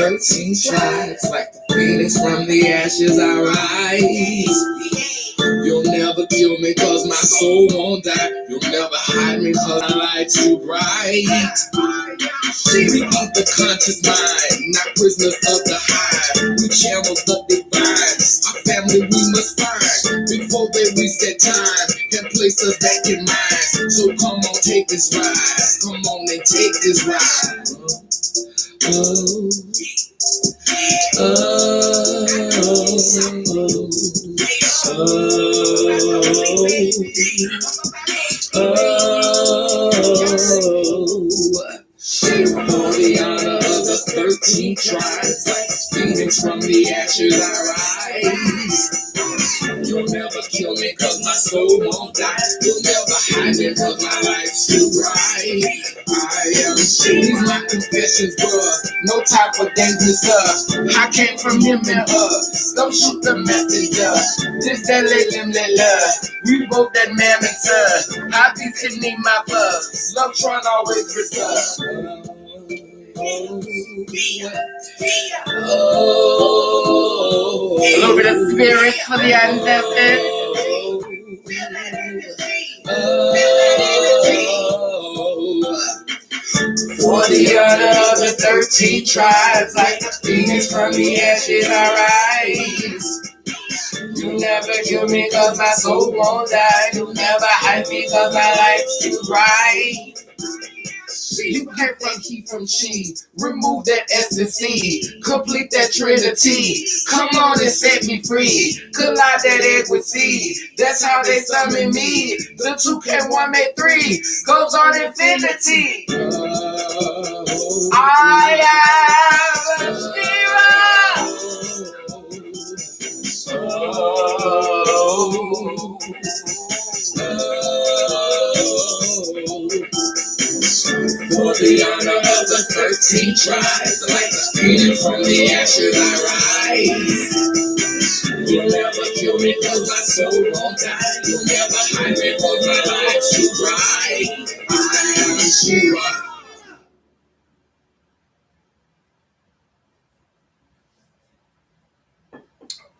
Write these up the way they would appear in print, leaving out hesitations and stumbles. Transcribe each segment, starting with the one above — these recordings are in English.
13 tribes, like the phoenix from the ashes I rise. You'll never kill me cause my soul won't die. You'll never hide me cause my light's too bright. We eat the conscious mind, not prisoners of the hive. We channel the divine, our family we must find. Before they reach that time and place us back in mind. So come on, take this ride. Come on and take this ride. For the honor of the 13 tribes, like phoenix from the ashes I rise. You'll never kill me cause my soul won't die. You'll never hide me cause my life's too bright. I am these my confessions, bruh. No time for dangerous stuff. I came from him and her. Don't shoot the messenger. This that LELIMLELUR. We both that man and son. I be kidney my blood. Love trying always reserve. A little bit of spirit for the ancestors. For the honor of the 13 tribes, like the phoenix from the ashes I rise. You never kill me cause my soul won't die. You never hide me cause my life's too bright. You came from he from she. Remove that S and C. Complete that trinity. Come on and set me free. Collide that egg with C. That's how they summon me. The 2K1 make 3. Goes on infinity. I am a for the honor of the 13 tribes, like the phoenix from the ashes I rise. You'll never kill me cause my soul won't die. You'll never hide me cause my life's too bright. I am Shiva.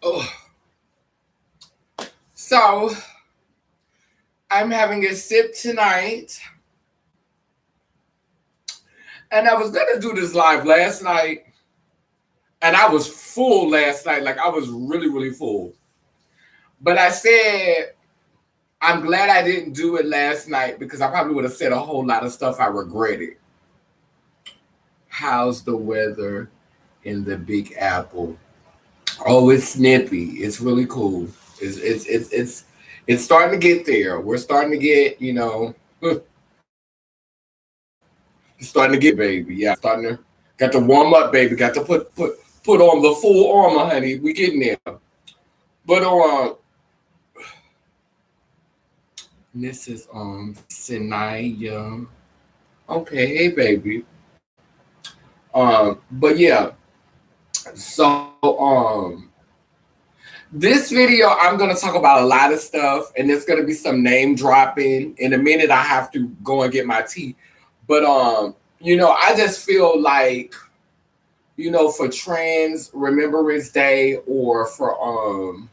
Oh. So, I'm having a sip tonight. And I was going to do this live last night. And I was full last night. Like, I was really, really full. But I said, I'm glad I didn't do it last night because I probably would have said a whole lot of stuff I regretted. How's the weather in the Big Apple? Oh, it's snippy. It's really cool. It's starting to get there. We're starting to get, you know, starting to get, baby. Yeah, got to warm up, baby. Got to put on the full armor, honey. We getting there. But this is Sinaya. Okay, hey, baby. But yeah. So this video I'm gonna talk about a lot of stuff, and there's gonna be some name dropping. In a minute, I have to go and get my tea. But you know, I just feel like, you know, for Trans Remembrance Day or for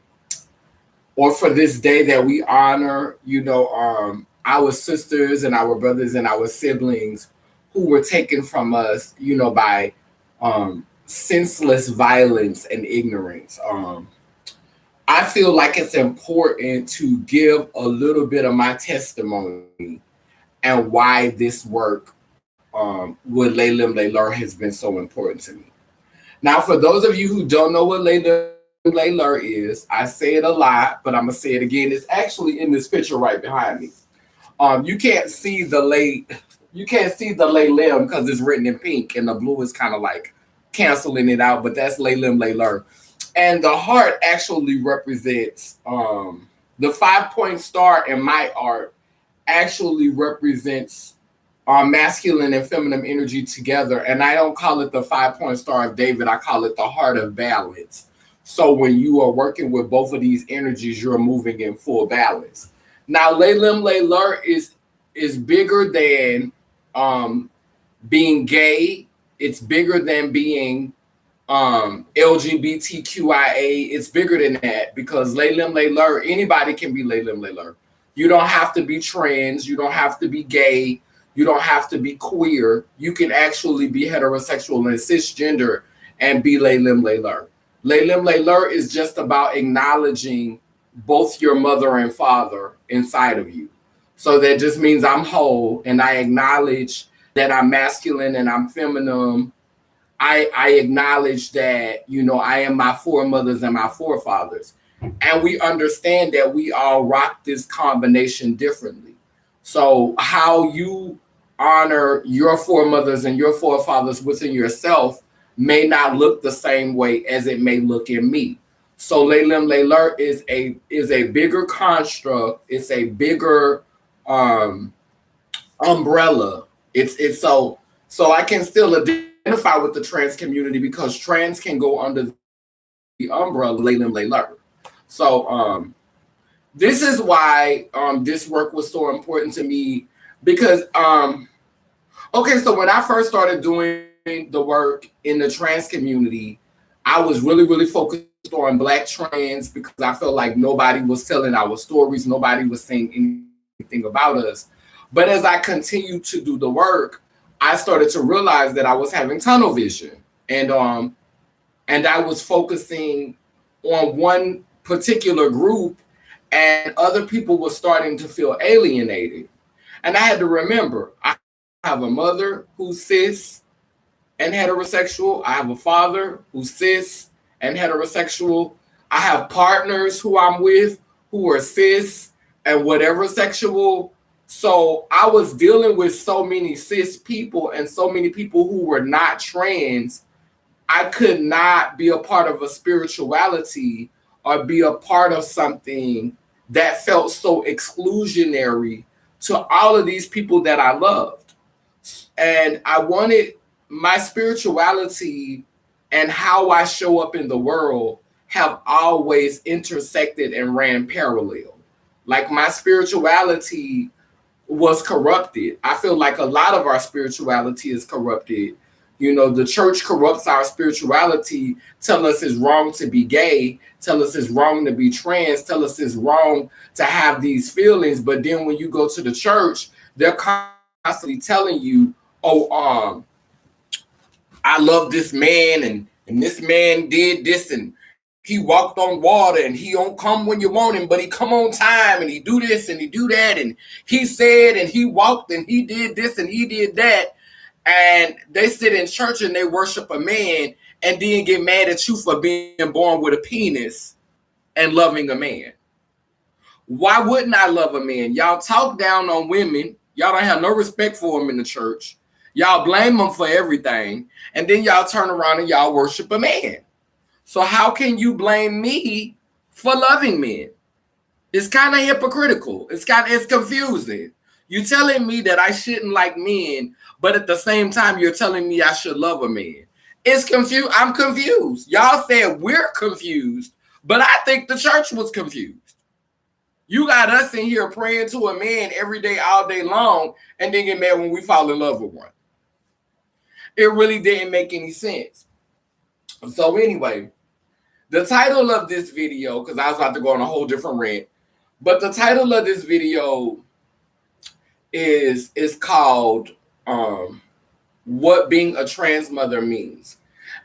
this day that we honor, you know, our sisters and our brothers and our siblings who were taken from us, you know, by senseless violence and ignorance. I feel like it's important to give a little bit of my testimony and why this work with LELIMLELUR has been so important to me. Now, for those of you who don't know what LELIMLELUR is, I say it a lot, but I'm gonna say it again. It's actually in this picture right behind me. You can't see the LELIM because it's written in pink, and the blue is kind of like canceling it out. But that's LELIMLELUR, and the heart actually represents the 5-point star in my art. Actually represents masculine and feminine energy together. And I don't call it the 5-point star of David. I call it the heart of balance. So when you are working with both of these energies, you're moving in full balance. Now, LELIMLELUR is bigger than being gay. It's bigger than being LGBTQIA. It's bigger than that because LELIMLELUR, anybody can be LELIMLELUR. You don't have to be trans. You don't have to be gay. You don't have to be queer. You can actually be heterosexual and cisgender and be LELIMLELUR. LELIMLELUR is just about acknowledging both your mother and father inside of you. So that just means I'm whole and I acknowledge that I'm masculine and I'm feminine. I acknowledge that, you know, I am my foremothers and my forefathers. And we understand that we all rock this combination differently. So how you honor your foremothers and your forefathers within yourself may not look the same way as it may look in me. So LELIMLELUR is a bigger construct. It's a bigger umbrella. It's so I can still identify with the trans community because trans can go under the umbrella LELIMLELUR. So this is why this work was so important to me because okay, so when I first started doing the work in the trans community, I was really focused on Black trans because I felt like nobody was telling our stories, nobody was saying anything about us. But as I continued to do the work, I started to realize that I was having tunnel vision, and I was focusing on one particular group, and other people were starting to feel alienated. And I had to remember, I have a mother who's cis and heterosexual. I have a father who's cis and heterosexual. I have partners who I'm with who are cis and whatever sexual. So I was dealing with so many cis people and so many people who were not trans. I could not be a part of a spirituality or be a part of something that felt so exclusionary to all of these people that I loved. And I wanted my spirituality and how I show up in the world have always intersected and ran parallel. Like my spirituality was corrupted. I feel like a lot of our spirituality is corrupted. You know, the church corrupts our spirituality, tell us it's wrong to be gay, tell us it's wrong to be trans, tell us it's wrong to have these feelings. But then when you go to the church, they're constantly telling you, oh, I love this man and this man did this and he walked on water and he don't come when you want him, but he come on time and he do this and he do that and he said and he walked and he did this and he did that. And they sit in church and they worship a man and then get mad at you for being born with a penis and loving a man. Why wouldn't I love a man? Y'all talk down on women. Y'all don't have no respect for them in the church. Y'all blame them for everything. And then y'all turn around and y'all worship a man. So how can you blame me for loving men? It's kind of hypocritical. It's confusing. You're telling me that I shouldn't like men, but at the same time, you're telling me I should love a man. It's confused. I'm confused. Y'all said we're confused, but I think the church was confused. You got us in here praying to a man every day, all day long, and then get mad when we fall in love with one. It really didn't make any sense. So anyway, the title of this video, because I was about to go on a whole different rant, but the title of this video is called What Being a Trans Mother Means.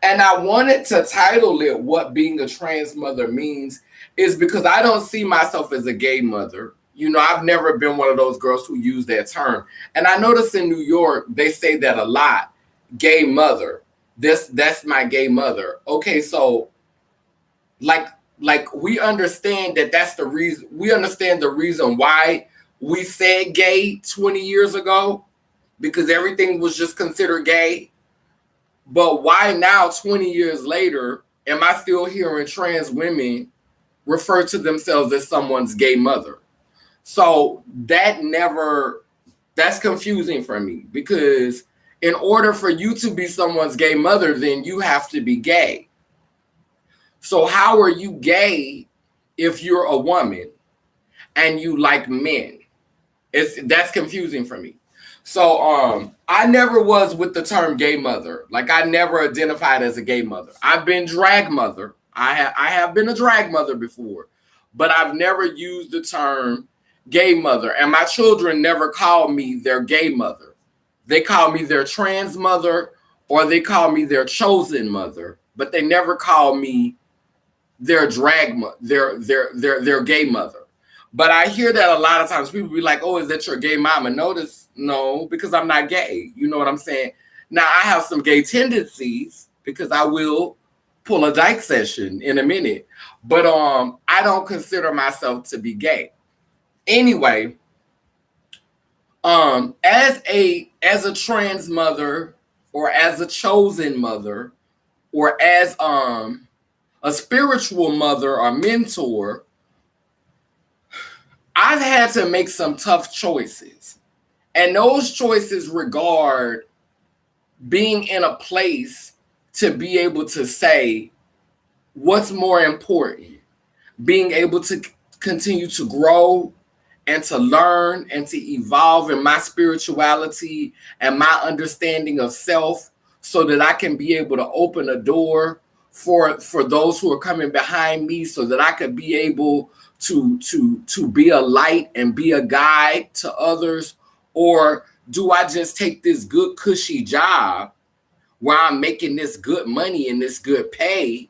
And I wanted to title it What Being a Trans Mother Means is because I don't see myself as a gay mother. You know, I've never been one of those girls who use that term. And I notice in New York, they say that a lot. Gay mother. That's my gay mother. Okay, so like we understand that that's the reason. We understand the reason why we said gay 20 years ago, because everything was just considered gay. But why now, 20 years later, am I still hearing trans women refer to themselves as someone's gay mother? So that's confusing for me, because in order for you to be someone's gay mother, then you have to be gay. So how are you gay if you're a woman and you like men? That's confusing for me. So I never was with the term gay mother. Like I never identified as a gay mother. I've been drag mother. I have been a drag mother before, but I've never used the term gay mother. And my children never call me their gay mother. They call me their trans mother or they call me their chosen mother, but they never call me their their gay mother. But I hear that a lot of times people be like, "Oh, is that your gay mama?" Notice, no, because I'm not gay. You know what I'm saying? Now I have some gay tendencies because I will pull a dyke session in a minute, but I don't consider myself to be gay. Anyway, as a trans mother or as a chosen mother or as a spiritual mother or mentor, I've had to make some tough choices. And those choices regard being in a place to be able to say what's more important, being able to continue to grow and to learn and to evolve in my spirituality and my understanding of self so that I can be able to open a door for those who are coming behind me so that I could be able to be a light and be a guide to others? Or do I just take this good cushy job where I'm making this good money and this good pay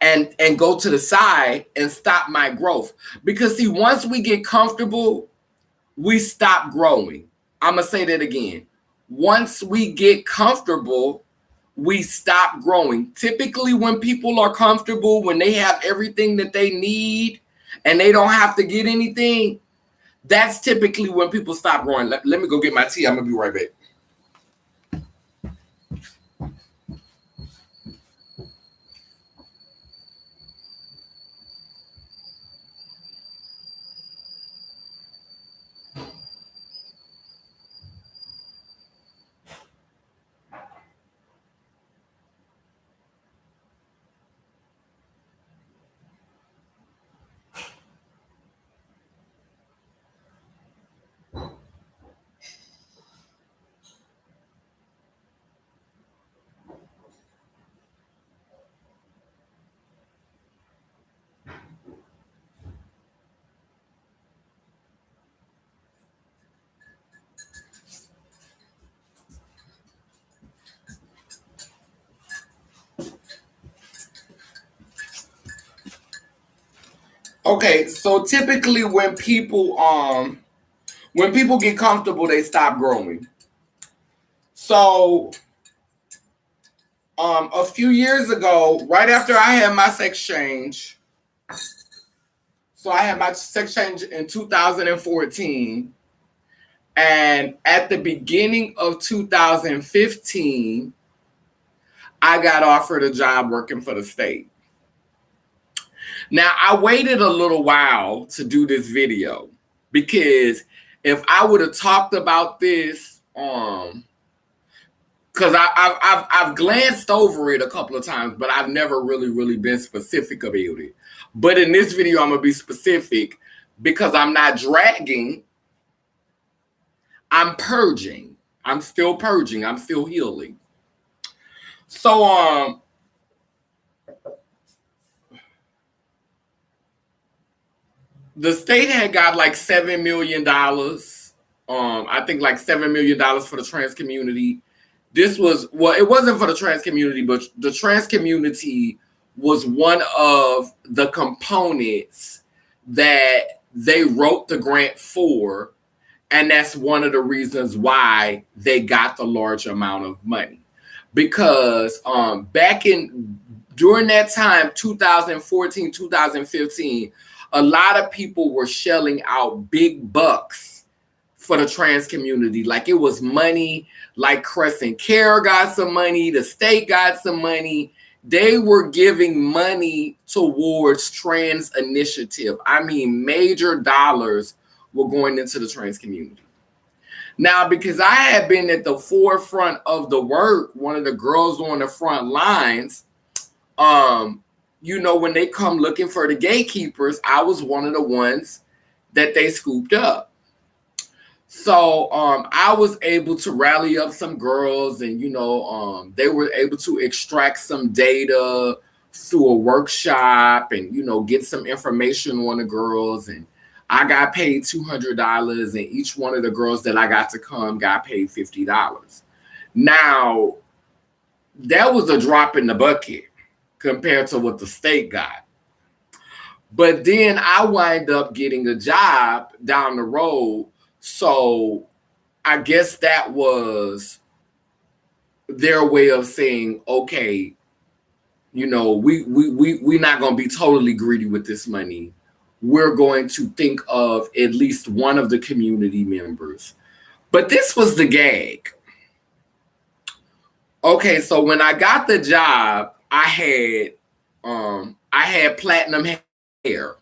and go to the side and stop my growth? Because see, once we get comfortable, we stop growing. I'm gonna say that again. Once we get comfortable, we stop growing. Typically, when people are comfortable, when they have everything that they need and they don't have to get anything, that's typically when people stop growing. Let me go get my tea. I'm gonna be right back. Okay, so typically when people get comfortable, they stop growing. So a few years ago, right after I had my sex change, so I had my sex change in 2014, and at the beginning of 2015, I got offered a job working for the state. Now, I waited a little while to do this video because if I would have talked about this, because I've glanced over it a couple of times, but I've never really been specific about it. But in this video, I'm gonna be specific because I'm not dragging. I'm purging. I'm still purging. I'm still healing. So the state had got like $7 million. I think like $7 million for the trans community. This was, well, it wasn't for the trans community, but the trans community was one of the components that they wrote the grant for. And that's one of the reasons why they got the large amount of money. Because during that time, 2014, 2015, a lot of people were shelling out big bucks for the trans community. Like it was money, like Crescent Care got some money, the state got some money. They were giving money towards trans initiative. I mean, major dollars were going into the trans community. Now, because I had been at the forefront of the work, one of the girls on the front lines, when they come looking for the gatekeepers, I was one of the ones that they scooped up. So I was able to rally up some girls, and they were able to extract some data through a workshop, and get some information on the girls. And I got paid $200, and each one of the girls that I got to come got paid $50. Now that was a drop in the bucket compared to what the state got. But then I wind up getting a job down the road. So I guess that was their way of saying, okay, we're not going to be totally greedy with this money. We're going to think of at least one of the community members. But this was the gag. Okay, so when I got the job, I had platinum hair.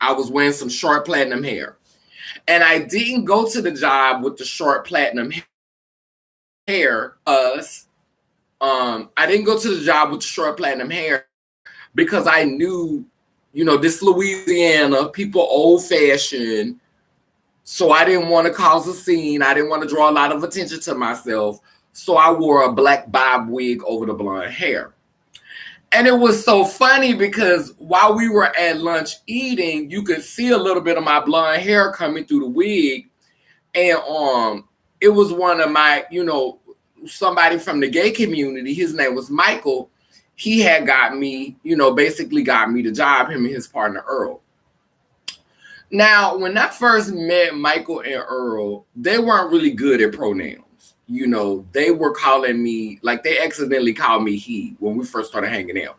I was wearing some short platinum hair. And I didn't go to the job with the short platinum hair. I didn't go to the job with the short platinum hair because I knew, this Louisiana, people old fashioned. So I didn't want to cause a scene. I didn't want to draw a lot of attention to myself. So I wore a black bob wig over the blonde hair. And it was so funny because while we were at lunch eating, you could see a little bit of my blonde hair coming through the wig. And it was one of my, somebody from the gay community. His name was Michael. He had got me, basically got me the job, him and his partner Earl. Now, when I first met Michael and Earl, they weren't really good at pronouns. They were calling me, like they accidentally called me he when we first started hanging out.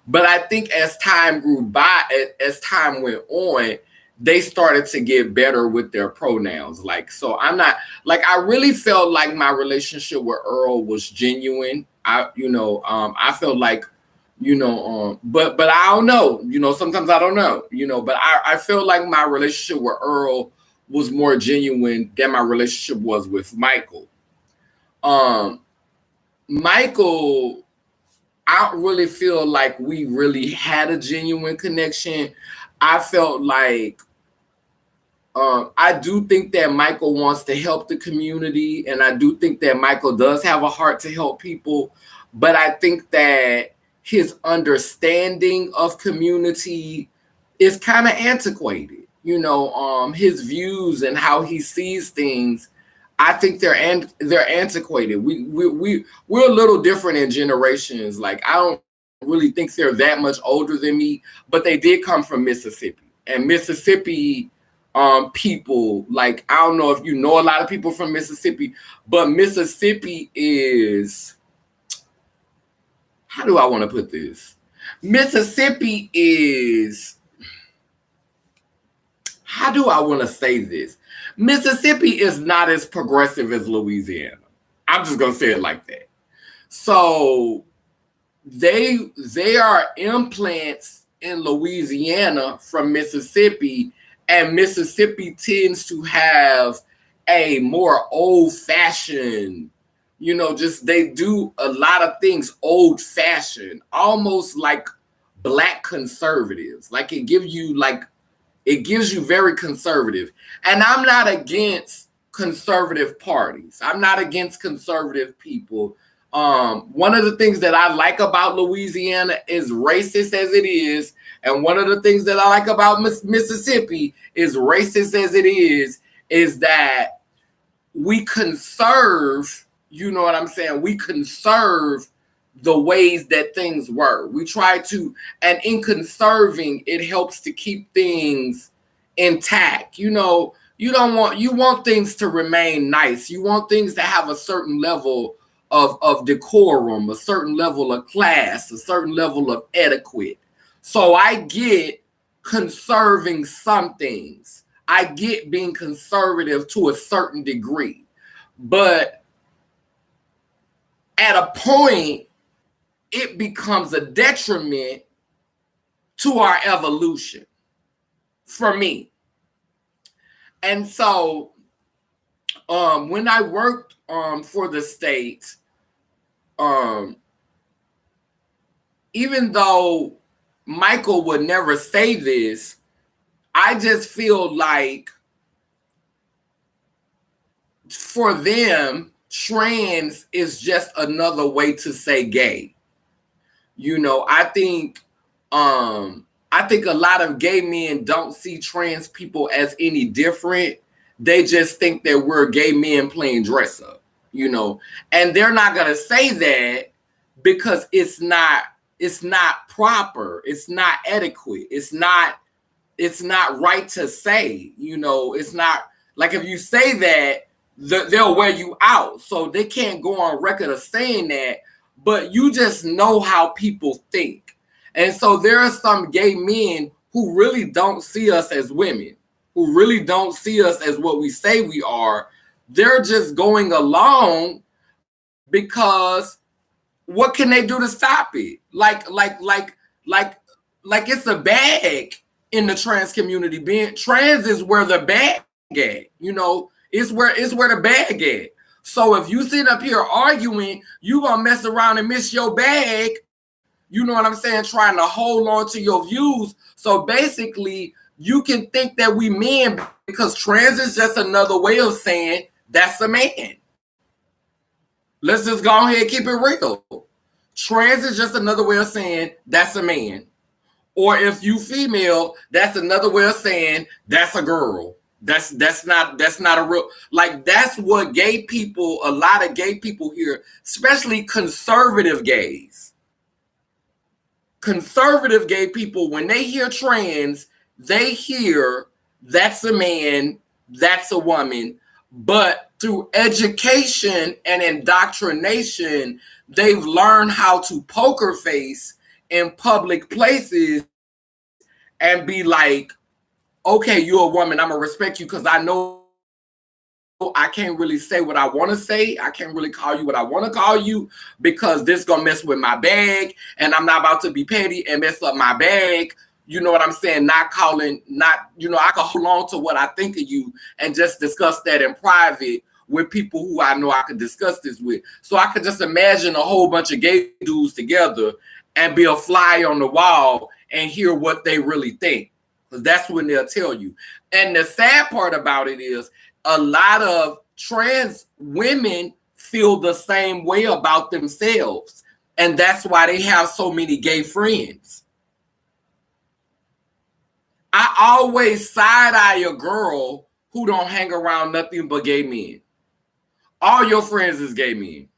But I think as time grew by, as time went on, they started to get better with their pronouns. Like, so I'm not, like, I really felt like my relationship with Earl was genuine. I felt like, but I don't know, sometimes I don't know, but I feel like my relationship with Earl was more genuine than my relationship was with Michael. Michael, I don't really feel like we really had a genuine connection. I felt like, I do think that Michael wants to help the community, and I do think that Michael does have a heart to help people, but I think that his understanding of community is kind of antiquated. His views and how he sees things, I think they're antiquated. We're a little different in generations. Like, I don't really think they're that much older than me, but they did come from Mississippi, and Mississippi people, like, I don't know if you know a lot of people from Mississippi, but Mississippi is, how do I want to put this? Mississippi is, how do I want to say this? Mississippi is not as progressive as Louisiana. I'm just going to say it like that. So they are implants in Louisiana from Mississippi, and Mississippi tends to have a more old-fashioned, just they do a lot of things old-fashioned, almost like Black conservatives. Like it gives you very conservative. And I'm not against conservative parties. I'm not against conservative people. One of the things that I like about Louisiana, is racist as it is, and one of the things that I like about Mississippi, is racist as it is that we conserve, you know what I'm saying? We conserve the ways that things were. We try to, and in conserving, it helps to keep things intact. You want things to remain nice. You want things to have a certain level of decorum, a certain level of class, a certain level of etiquette. So I get conserving some things. I get being conservative to a certain degree. But at a point, it becomes a detriment to our evolution, for me. And so when I worked for the state, even though Michael would never say this, I just feel like for them, trans is just another way to say gay. You know, I think a lot of gay men don't see trans people as any different. They just think that we're gay men playing dress up, you know. And they're not gonna say that because it's not proper, it's not adequate, it's not right to say, you know. It's not like, if you say that, they'll wear you out. So they can't go on record of saying that, but you just know how people think. And so there are some gay men who really don't see us as women, who really don't see us as what we say we are. They're just going along because what can they do to stop it? Like it's a bag in the trans community. Being trans is where the bag at, you know, it's where the bag at. So if you sit up here arguing, you gonna mess around and miss your bag, you know what I'm saying, trying to hold on to your views. So basically, you can think that we men, because trans is just another way of saying that's a man. Let's just go ahead and keep it real. Trans is just another way of saying that's a man. Or if you female, that's another way of saying that's a girl. That's not a real, like, that's what gay people, a lot of gay people here, especially conservative gays. Conservative gay people, when they hear trans, they hear that's a man, that's a woman. But through education and indoctrination, they've learned how to poker face in public places and be like, okay, you're a woman, I'm gonna respect you because I know I can't really say what I want to say. I can't really call you what I want to call you because this gonna mess with my bag, and I'm not about to be petty and mess up my bag. You know what I'm saying? I can hold on to what I think of you and just discuss that in private with people who I know I could discuss this with. So I could just imagine a whole bunch of gay dudes together and be a fly on the wall and hear what they really think. Because that's when they'll tell you. And the sad part about it is a lot of trans women feel the same way about themselves. And that's why they have so many gay friends. I always side-eye a girl who don't hang around nothing but gay men. All your friends is gay men.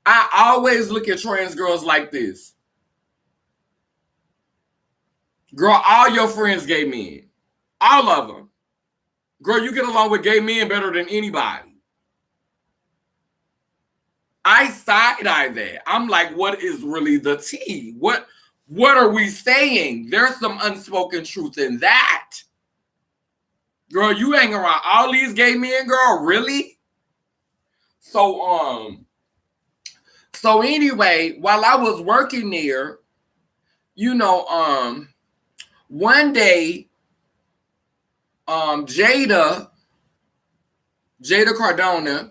I always look at trans girls like this. Girl, all your friends gay men. All of them. Girl, you get along with gay men better than anybody. I side-eye that. I'm like, what is really the tea? What are we saying? There's some unspoken truth in that. Girl, you hang around all these gay men, girl, really? So anyway, while I was working there, you know, one day, Jada Cardona,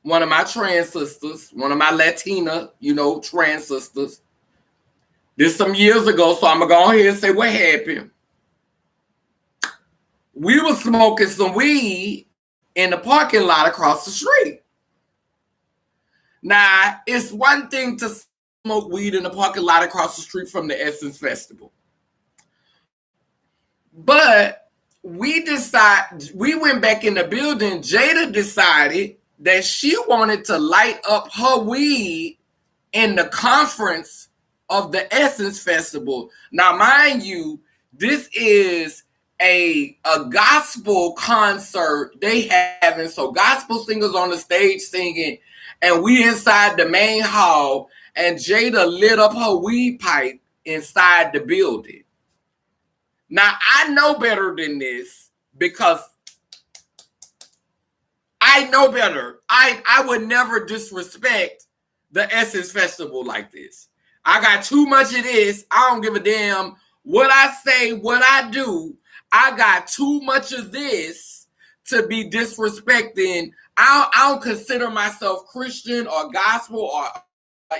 one of my trans sisters, one of my Latina, you know, trans sisters. This some years ago, so I'm gonna go ahead and say what happened. We were smoking some weed in the parking lot across the street. Now, it's one thing to smoke weed in the parking lot across the street from the Essence Festival. But we went back in the building. Jada decided that she wanted to light up her weed in the conference of the Essence Festival. Now, mind you, this is a gospel concert they having. So gospel singers on the stage singing, and we inside the main hall, and Jada lit up her weed pipe inside the building. Now, I know better than this because I know better. I would never disrespect the Essence Festival like this. I got too much of this. I don't give a damn what I say, what I do. I got too much of this to be disrespecting. I don't consider myself Christian or gospel or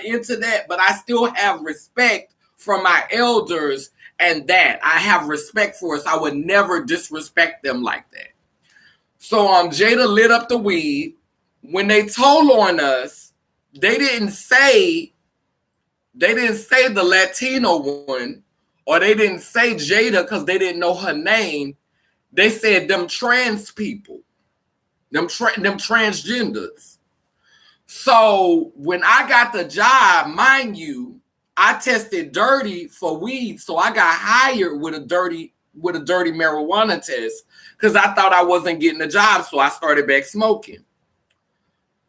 into that, but I still have respect for my elders, and that I have respect for us. I would never disrespect them like that. So Jada lit up the weed. When they told on us, they didn't say the Latino one, or they didn't say Jada because they didn't know her name. They said them trans people, them transgenders. So when I got the job, mind you, I tested dirty for weed, so I got hired with a dirty marijuana test because I thought I wasn't getting a job, so I started back smoking.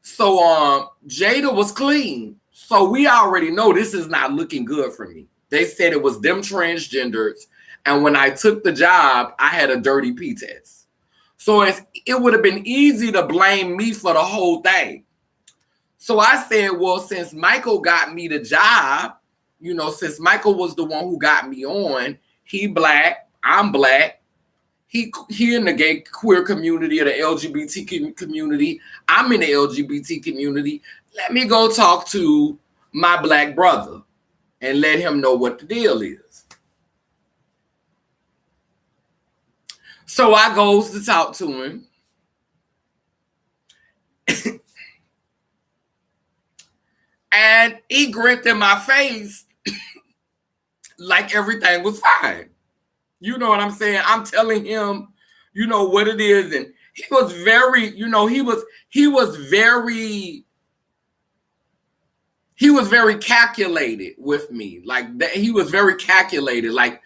So Jada was clean, so we already know this is not looking good for me. They said it was them transgenders, and when I took the job, I had a dirty P test. So it would have been easy to blame me for the whole thing. So I said, well, since Michael got me the job, since Michael was the one who got me on, he black, I'm black. He in the gay queer community or the LGBT community. I'm in the LGBT community. Let me go talk to my black brother and let him know what the deal is. So I goes to talk to him. And he grinned in my face like everything was fine. You know what I'm saying? I'm telling him, what it is. And he was very, he was very calculated with me. Like that, he was very calculated. Like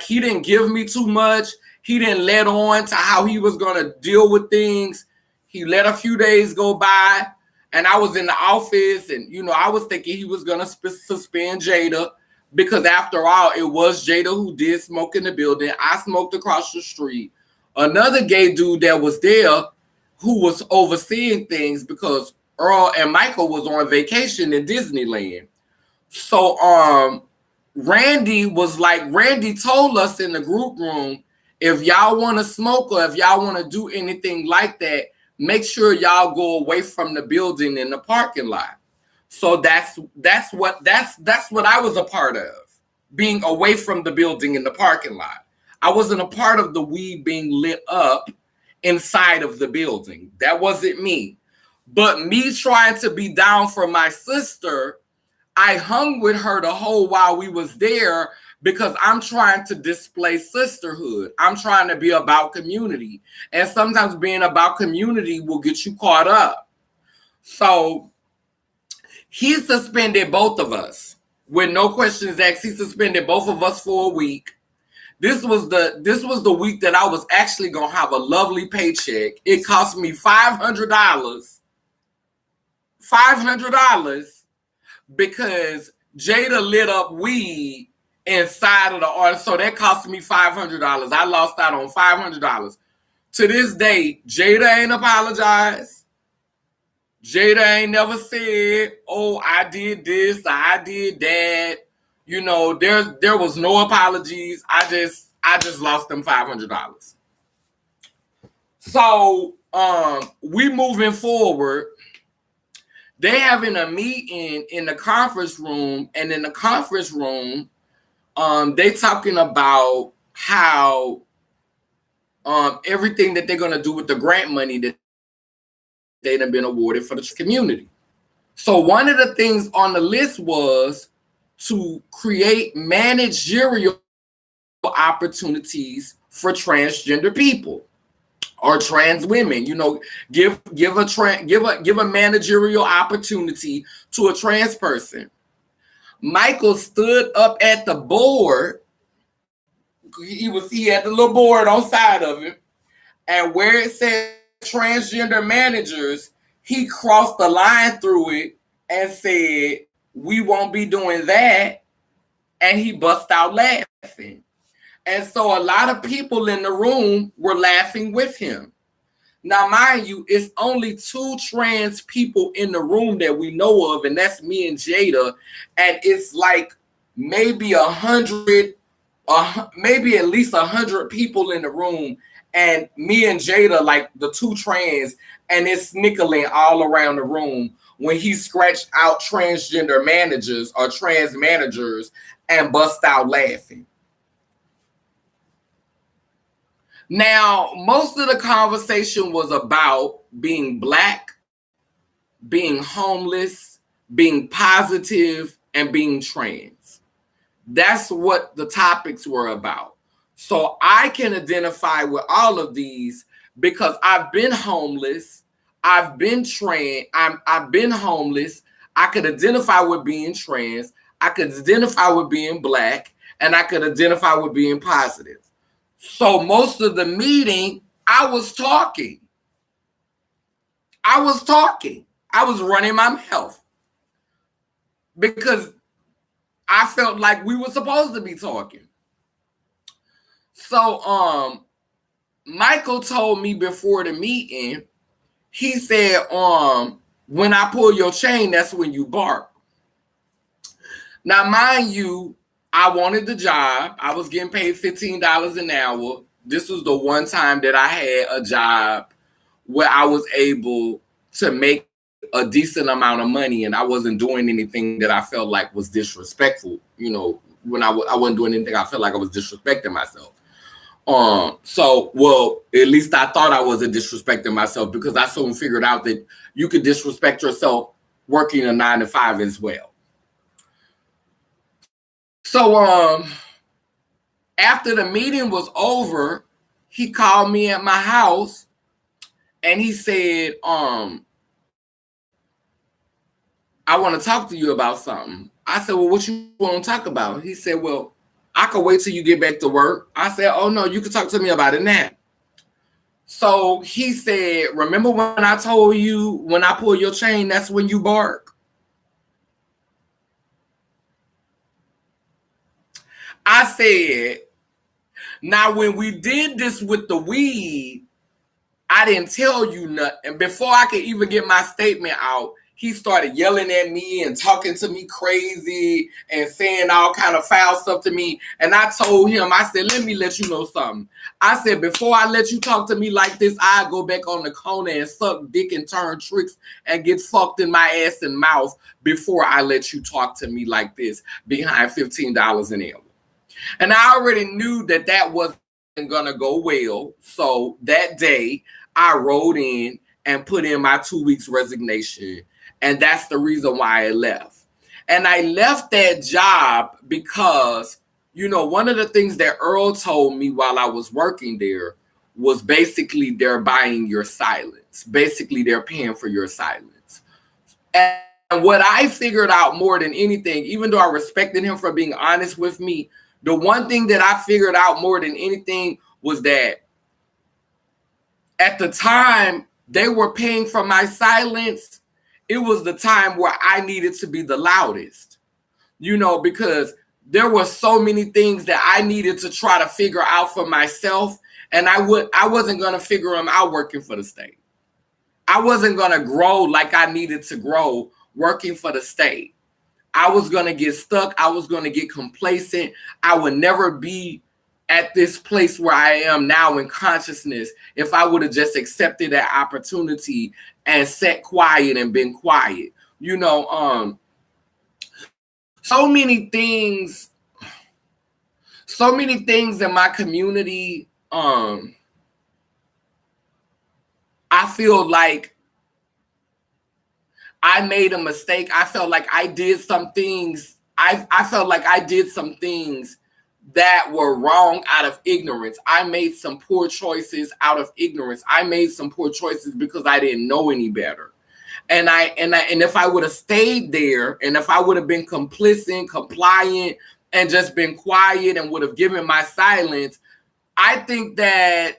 he didn't give me too much. He didn't let on to how he was going to deal with things. He let a few days go by. And I was in the office and, I was thinking he was going to suspend Jada because after all, it was Jada who did smoke in the building. I smoked across the street. Another gay dude that was there who was overseeing things because Earl and Michael was on vacation in Disneyland. So Randy told us in the group room, if y'all want to smoke or if y'all want to do anything like that, make sure y'all go away from the building in the parking lot. So that's what I was a part of, being away from the building in the parking lot. I wasn't a part of the weed being lit up inside of the building. That wasn't me. But me trying to be down for my sister, I hung with her the whole while we was there because I'm trying to display sisterhood. I'm trying to be about community. And sometimes being about community will get you caught up. So he suspended both of us with no questions asked. He suspended both of us for a week. This was the week that I was actually going to have a lovely paycheck. It cost me $500. $500 because Jada lit up weed inside of the artist. So that cost me $500. I lost out on $500. To this day, Jada ain't apologized. Jada ain't never said, oh, I did this, I did that. There was no apologies. I just lost them $500. So we moving forward. They having a meeting in the conference room, and in the conference room, they talking about how everything that they're gonna do with the grant money that they'd have been awarded for the community. So one of the things on the list was to create managerial opportunities for transgender people or trans women. Give a managerial opportunity to a trans person. Michael stood up at the board. He had the little board on side of him, and where it said transgender managers, he crossed the line through it and said, we won't be doing that. And he bust out laughing. And so a lot of people in the room were laughing with him. Now, mind you, it's only 2 trans people in the room that we know of, and that's me and Jada. And it's like maybe 100, maybe at least 100 people in the room. And me and Jada, like the 2 trans, and it's snickling all around the room when he scratched out transgender managers or trans managers and bust out laughing. Now, most of the conversation was about being Black, being homeless, being positive, and being trans. That's what the topics were about. So I can identify with all of these because I've been homeless, I've been trans, I've been homeless. I could identify with being trans, I could identify with being Black, and I could identify with being positive. So most of the meeting, I was talking. I was talking. I was running my mouth because I felt like we were supposed to be talking. So Michael told me before the meeting, he said, when I pull your chain, that's when you bark. Now, mind you, I wanted the job. I was getting paid $15 an hour. This was the one time that I had a job where I was able to make a decent amount of money, and I wasn't doing anything that I felt like was disrespectful. You know, when I wasn't doing anything, I felt like I was disrespecting myself. So, well, at least I thought I wasn't disrespecting myself because I soon figured out that you could disrespect yourself working a 9 to 5 as well. So, after the meeting was over, he called me at my house and he said, I want to talk to you about something. I said, well, what you want to talk about? He said, well, I could wait till you get back to work. I said, oh, no, you can talk to me about it now. So he said, remember when I told you when I pull your chain, that's when you bark? I said, now when we did this with the weed, I didn't tell you nothing. Before I could even get my statement out, he started yelling at me and talking to me crazy and saying all kind of foul stuff to me. And I told him, I said, let me let you know something. I said, before I let you talk to me like this, I go back on the corner and suck dick and turn tricks and get fucked in my ass and mouth before I let you talk to me like this behind $15 an hour. And I already knew that that wasn't going to go well. So that day, I wrote in and put in my 2 weeks resignation. And that's the reason why I left. And I left that job because, you know, one of the things that Earl told me while I was working there was basically they're buying your silence. Basically, they're paying for your silence. And what I figured out more than anything, even though I respected him for being honest with me, the one thing that I figured out more than anything was that at the time they were paying for my silence, it was the time where I needed to be the loudest, you know, because there were so many things that I needed to try to figure out for myself. And I wasn't going to figure them out working for the state. I wasn't going to grow like I needed to grow working for the state. I was going to get stuck. I was going to get complacent. I would never be at this place where I am now in consciousness if I would have just accepted that opportunity and sat quiet and been quiet. You know, so many things in my community, I feel like I made a mistake. I felt like I did some things. I felt like I did some things that were wrong out of ignorance. I made some poor choices out of ignorance. I made some poor choices because I didn't know any better. And if I would have stayed there, and if I would have been complicit, compliant, and just been quiet and would have given my silence, I think that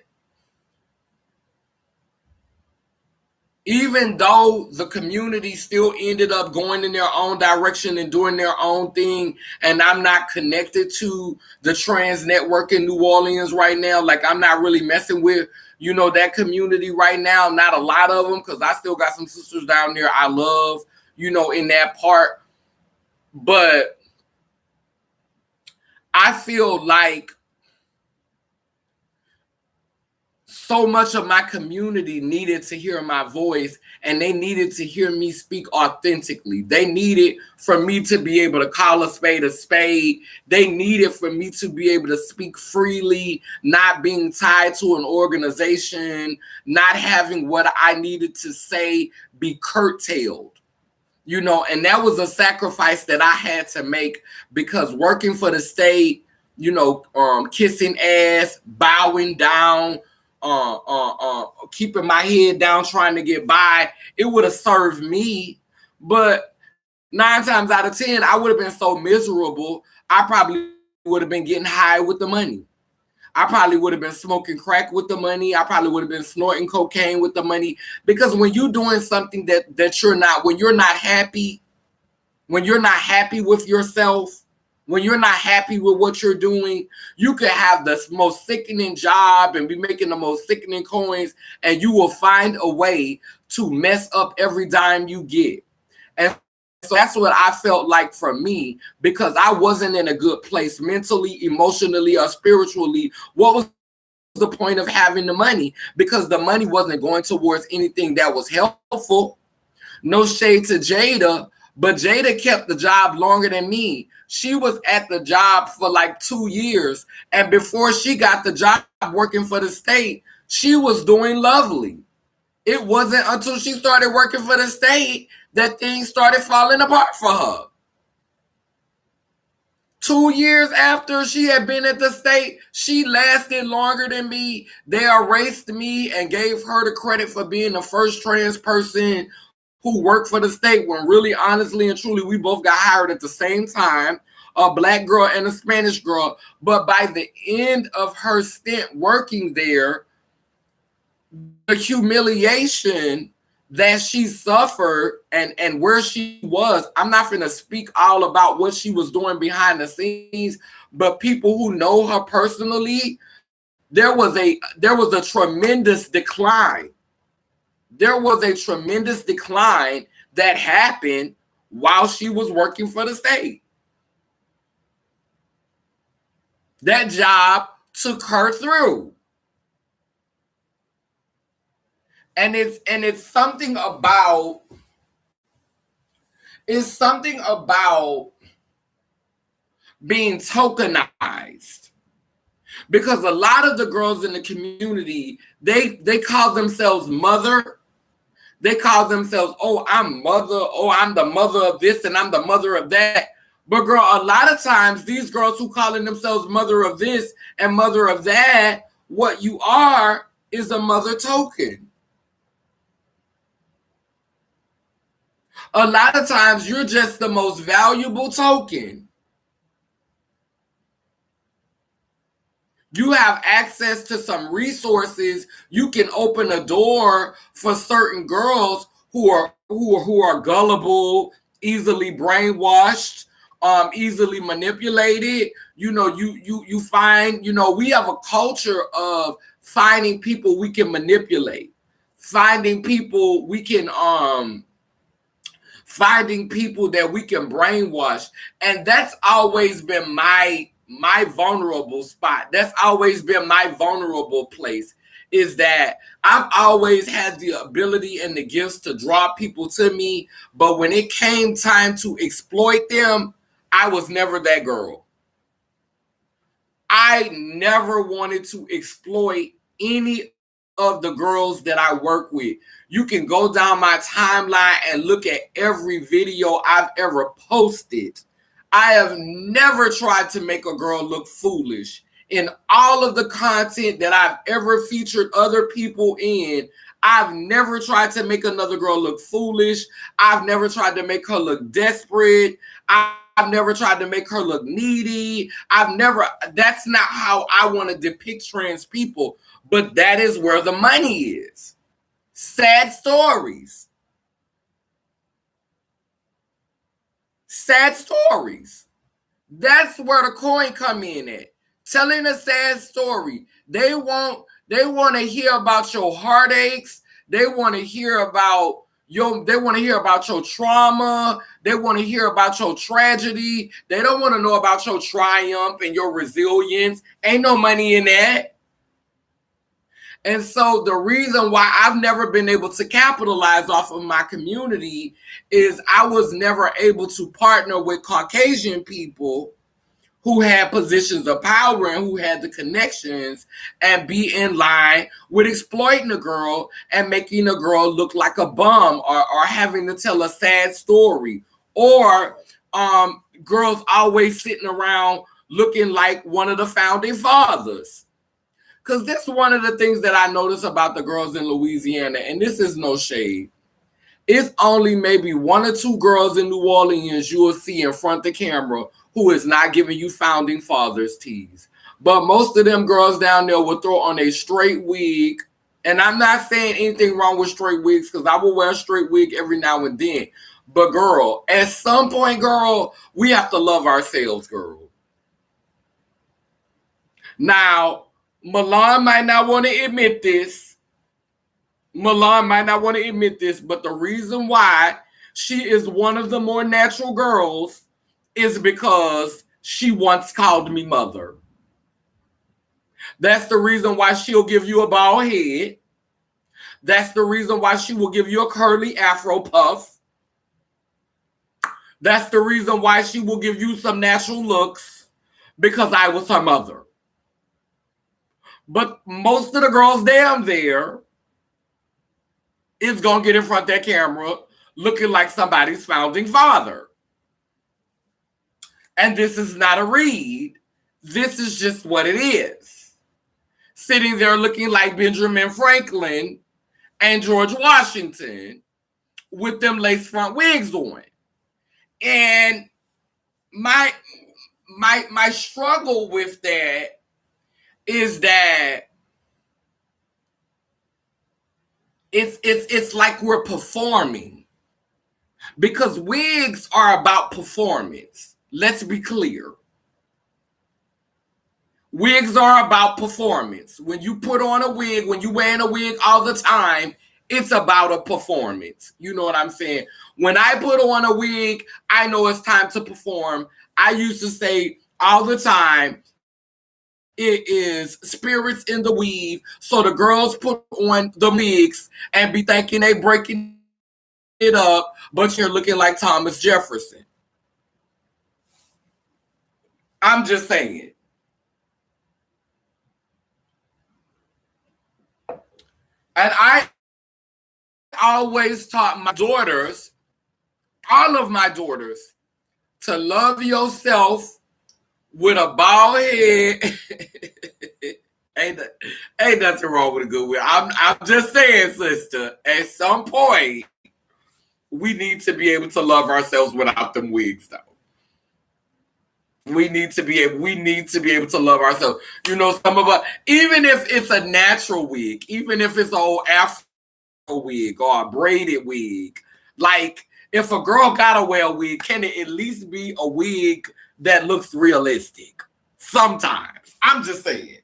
even though the community still ended up going in their own direction and doing their own thing, and I'm not connected to the trans network in New Orleans right now, like I'm not really messing with, you know, that community right now, not a lot of them, because I still got some sisters down there I love, you know, in that part. But I feel like so much of my community needed to hear my voice, and they needed to hear me speak authentically. They needed for me to be able to call a spade a spade. They needed for me to be able to speak freely, not being tied to an organization, not having what I needed to say be curtailed. And that was a sacrifice that I had to make, because working for the state, kissing ass, bowing down, keeping my head down, trying to get by, it would have served me. But 9 times out of 10, I would have been so miserable. I probably would have been getting high with the money. I probably would have been smoking crack with the money. I probably would have been snorting cocaine with the money. Because when you're doing something that you're not, when you're not happy with yourself, when you're not happy with what you're doing, you could have the most sickening job and be making the most sickening coins, and you will find a way to mess up every dime you get. And so that's what I felt like for me, because I wasn't in a good place mentally, emotionally, or spiritually. What was the point of having the money? Because the money wasn't going towards anything that was helpful. No shade to Jada, but Jada kept the job longer than me. She was at the job for like 2 years. And before she got the job working for the state, she was doing lovely. It wasn't until she started working for the state that things started falling apart for her. 2 years after she had been at the state, she lasted longer than me. They erased me and gave her the credit for being the first trans person who worked for the state, when really, honestly and truly, we both got hired at the same time, a Black girl and a Spanish girl. But by the end of her stint working there, the humiliation that she suffered and where she was, I'm not going to speak all about what she was doing behind the scenes, but people who know her personally, there was a tremendous decline. There was a tremendous decline that happened while she was working for the state. That job took her through. And it's something about being tokenized. Because a lot of the girls in the community, they call themselves mother. They call themselves, oh, I'm mother. Oh, I'm the mother of this and I'm the mother of that. But girl, a lot of times these girls who calling themselves mother of this and mother of that, what you are is a mother token. A lot of times you're just the most valuable token. You have access to some resources. You can open a door for certain girls who are gullible, easily brainwashed, easily manipulated. You find, we have a culture of finding people we can manipulate, finding people we can finding people that we can brainwash. And that's always been my vulnerable spot. That's always been my vulnerable place, is that I've always had the ability and the gifts to draw people to me. But when it came time to exploit them, I was never that girl. I never wanted to exploit any of the girls that I work with. You can go down my timeline and look at every video I've ever posted. I have never tried to make a girl look foolish. In all of the content that I've ever featured other people in, I've never tried to make another girl look foolish. I've never tried to make her look desperate. I've never tried to make her look needy. That's not how I want to depict trans people. But that is where the money is. Sad stories. Sad stories. That's where the coin come in at. Telling a sad story. They want to hear about your heartaches. They want to hear about your trauma. They want to hear about your tragedy. They don't want to know about your triumph and your resilience. Ain't no money in that. And so the reason why I've never been able to capitalize off of my community is I was never able to partner with Caucasian people who had positions of power and who had the connections and be in line with exploiting a girl and making a girl look like a bum, or having to tell a sad story, or girls always sitting around looking like one of the founding fathers. Because this is one of the things that I notice about the girls in Louisiana, and this is no shade. It's only maybe one or two girls in New Orleans you will see in front of the camera who is not giving you founding fathers tease. But most of them girls down there will throw on a straight wig. And I'm not saying anything wrong with straight wigs, because I will wear a straight wig every now and then. But girl, at some point, girl, we have to love ourselves, girl. Now, Milan might not want to admit this. But the reason why she is one of the more natural girls is because she once called me mother. That's the reason why she'll give you a bald head. That's the reason why she will give you a curly afro puff. That's the reason why she will give you some natural looks, because I was her mother. But most of the girls down there is going to get in front of that camera looking like somebody's founding father. And this is not a read. This is just what it is. Sitting there looking like Benjamin Franklin and George Washington with them lace front wigs on. And my struggle with that is that it's like we're performing, because wigs are about performance. Let's be clear. Wigs are about performance. When you put on a wig, when you're wearing a wig all the time, it's about a performance. You know what I'm saying? When I put on a wig, I know it's time to perform. I used to say all the time, it is spirits in the weave. So the girls put on the wigs and be thinking they breaking it up, but you're looking like Thomas Jefferson. I'm just saying. And I always taught my daughters, all of my daughters, to love yourself with a bald head. ain't nothing wrong with a good wig. I'm just saying, sister, at some point, we need to be able to love ourselves without them wigs, though. We need to be able to love ourselves. You know, some of us, even if it's a natural wig, even if it's an old afro wig or a braided wig, like if a girl gotta wear a wig, can it at least be a wig that looks realistic? Sometimes. I'm just saying.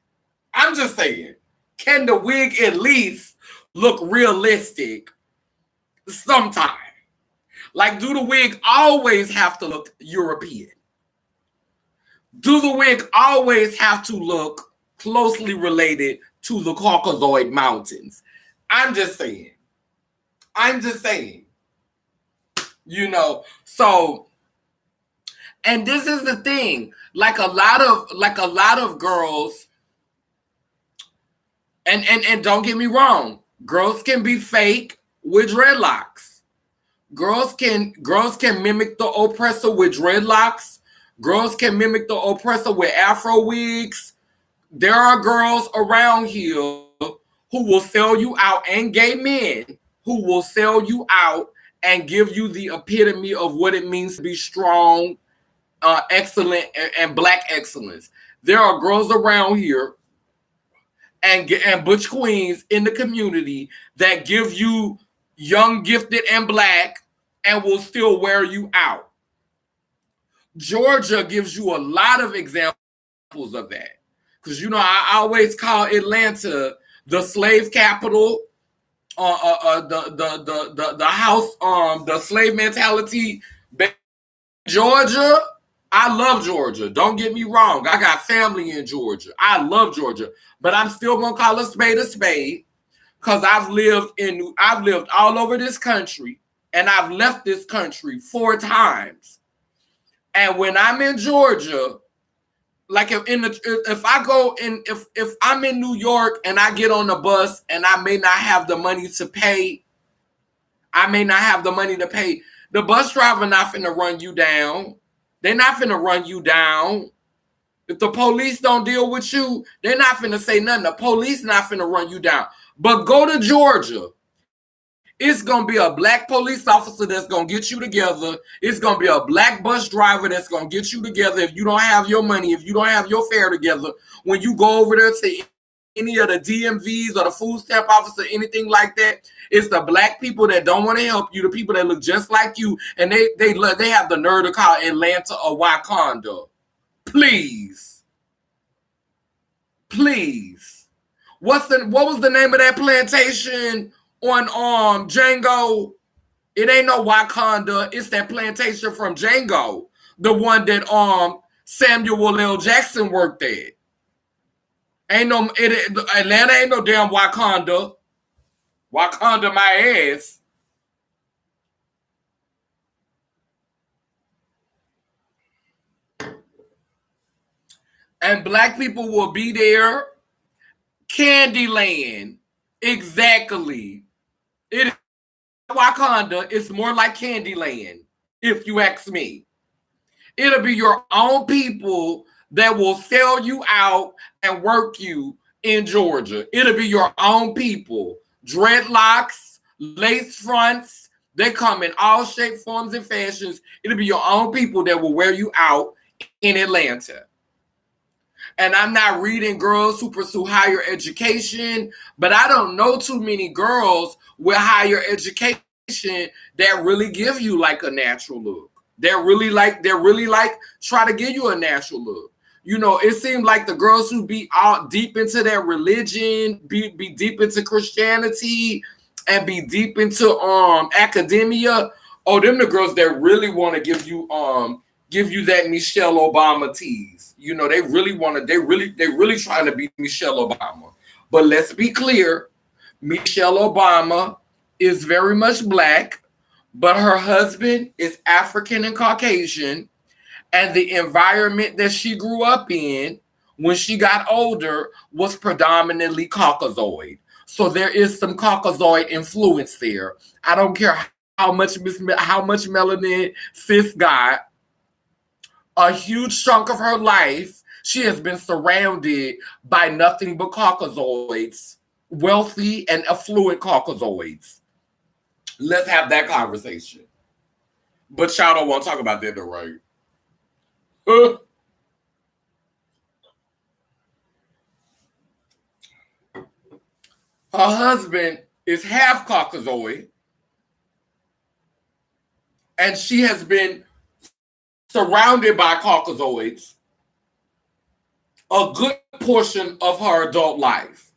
Can the wig at least look realistic sometimes? Like, do the wig always have to look European? Do the wig always have to look closely related to the Caucasoid Mountains? I'm just saying. You know, so, and this is the thing, like a lot of girls, and don't get me wrong, girls can be fake with dreadlocks. Girls can mimic the oppressor with dreadlocks. Girls can mimic the oppressor with afro wigs. There are girls around here who will sell you out, and gay men who will sell you out and give you the epitome of what it means to be strong, excellent, and black excellence. There are girls around here and butch queens in the community that give you young, gifted, and black and will still wear you out. Georgia gives you a lot of examples of that. Because, you know, I always call Atlanta the slave capital, the house, the slave mentality. Georgia, I love Georgia. Don't get me wrong. I got family in Georgia. I love Georgia. But I'm still gonna call a spade because I've lived all over this country and I've left this country 4 times. And when I'm in Georgia, like if I'm in New York and I get on the bus and I may not have the money to pay, the bus driver not finna run you down. They're not finna run you down. If the police don't deal with you, they're not finna say nothing. The police not finna run you down. But go to Georgia. It's going to be a black police officer that's going to get you together. It's going to be a black bus driver that's going to get you together if you don't have your money, if you don't have your fare together. When you go over there to any of the DMVs or the food stamp office or anything like that, it's the black people that don't want to help you, the people that look just like you, and they have the nerve to call Atlanta or Wakanda. Please. What was the name of that plantation on Django? It ain't no Wakanda. It's that plantation from Django, the one that Samuel L. Jackson worked at. Atlanta ain't no damn Wakanda. Wakanda my ass. And black people will be there. Candyland. Exactly. It is Wakanda. It's more like Candyland, if you ask me. It'll be your own people that will sell you out and work you in Georgia. It'll be your own people. Dreadlocks, lace fronts, they come in all shapes, forms, and fashions. It'll be your own people that will wear you out in Atlanta. And I'm not reading girls who pursue higher education, but I don't know too many girls with higher education that really give you like a natural look. They're really like try to give you a natural look. You know, it seemed like the girls who be all deep into their religion, be deep into Christianity, and be deep into academia. Oh, them the girls that really want to give you that Michelle Obama tease. You know, they really trying to be Michelle Obama. But let's be clear, Michelle Obama is very much black, but her husband is African and Caucasian, and the environment that she grew up in when she got older was predominantly Caucasoid. So there is some Caucasoid influence there. I don't care how much melanin sis got. A huge chunk of her life, she has been surrounded by nothing but Caucasoids, wealthy and affluent Caucasoids. Let's have that conversation. But y'all don't want to talk about that, though, right? Her husband is half Caucasoid, and she has been surrounded by Caucasoids a good portion of her adult life.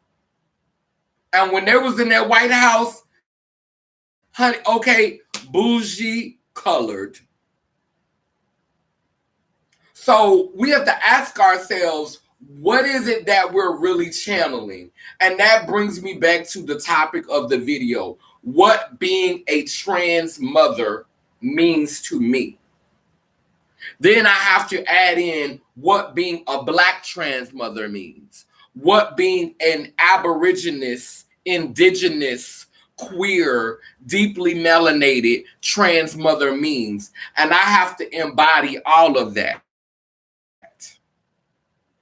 And when they was in that White House, honey, okay, bougie colored. So we have to ask ourselves, what is it that we're really channeling? And that brings me back to the topic of the video, what being a trans mother means to me. Then I have to add in what being a black trans mother means, what being an aboriginous, indigenous, queer, deeply melanated trans mother means. And I have to embody all of that.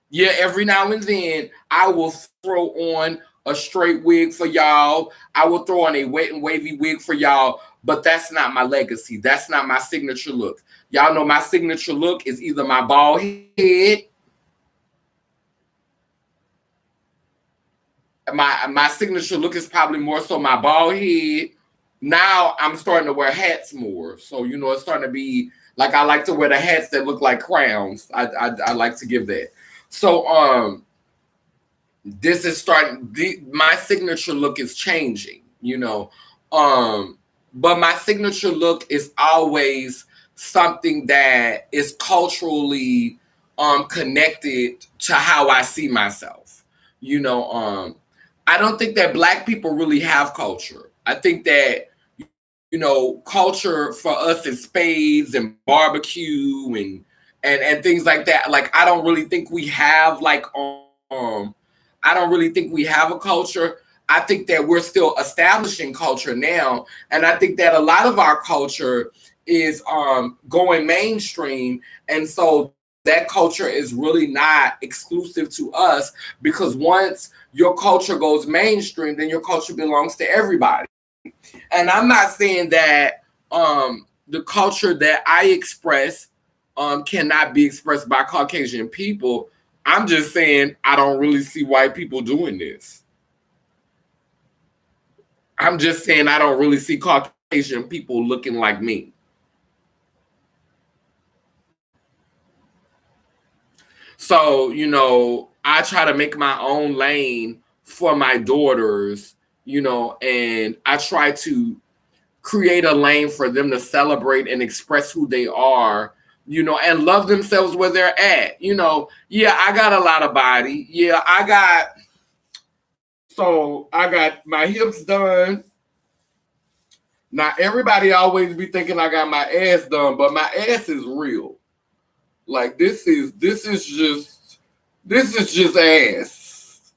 Yeah, every now and then I will throw on a straight wig for y'all. I will throw on a wet and wavy wig for y'all, but that's not my legacy. That's not my signature look. Y'all know my signature look is either my bald head. My signature look is probably more so my bald head. Now I'm starting to wear hats more. So, you know, it's starting to be like I like to wear the hats that look like crowns. I like to give that. So this is starting, my signature look is changing, you know. But my signature look is always something that is culturally connected to how I see myself. You know, I don't think that Black people really have culture. I think that, culture for us is spades and barbecue and things like that. Like I don't really think we have I don't really think we have a culture. I think that we're still establishing culture now, and I think that a lot of our culture is going mainstream, and so that culture is really not exclusive to us, because once your culture goes mainstream, then your culture belongs to everybody. And I'm not saying that the culture that I express cannot be expressed by Caucasian people. I'm just saying I don't really see white people doing this. I'm just saying I don't really see Caucasian people looking like me. So, I try to make my own lane for my daughters, and I try to create a lane for them to celebrate and express who they are, and love themselves where they're at. Yeah, I got a lot of body. Yeah, I got my hips done. Now everybody always be thinking I got my ass done, but my ass is real. Like this is just ass.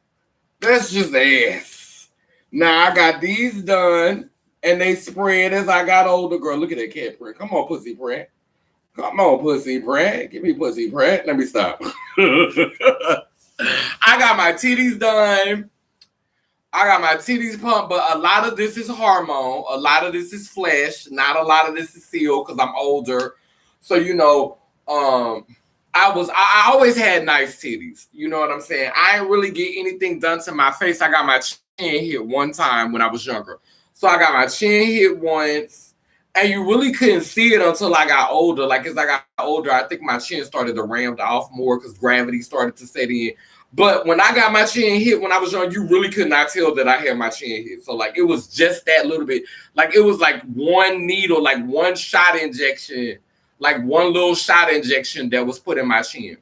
That's just ass. Now I got these done and they spread as I got older. Girl, look at that cat print. Come on, pussy print. Come on, pussy print. Give me pussy print. Let me stop. I got my titties done. I got my titties pumped, but a lot of this is hormone. A lot of this is flesh. Not a lot of this is seal because I'm older. So I always had nice titties. You know what I'm saying? I didn't really get anything done to my face. I got my chin hit one time when I was younger. So I got my chin hit once, and you really couldn't see it until I got older. Like as I got older, I think my chin started to ramp off more because gravity started to set in. But when I got my chin hit when I was young, you really could not tell that I had my chin hit. So like it was just that little bit. Like it was like one needle, like one shot injection, like one little shot injection that was put in my chin.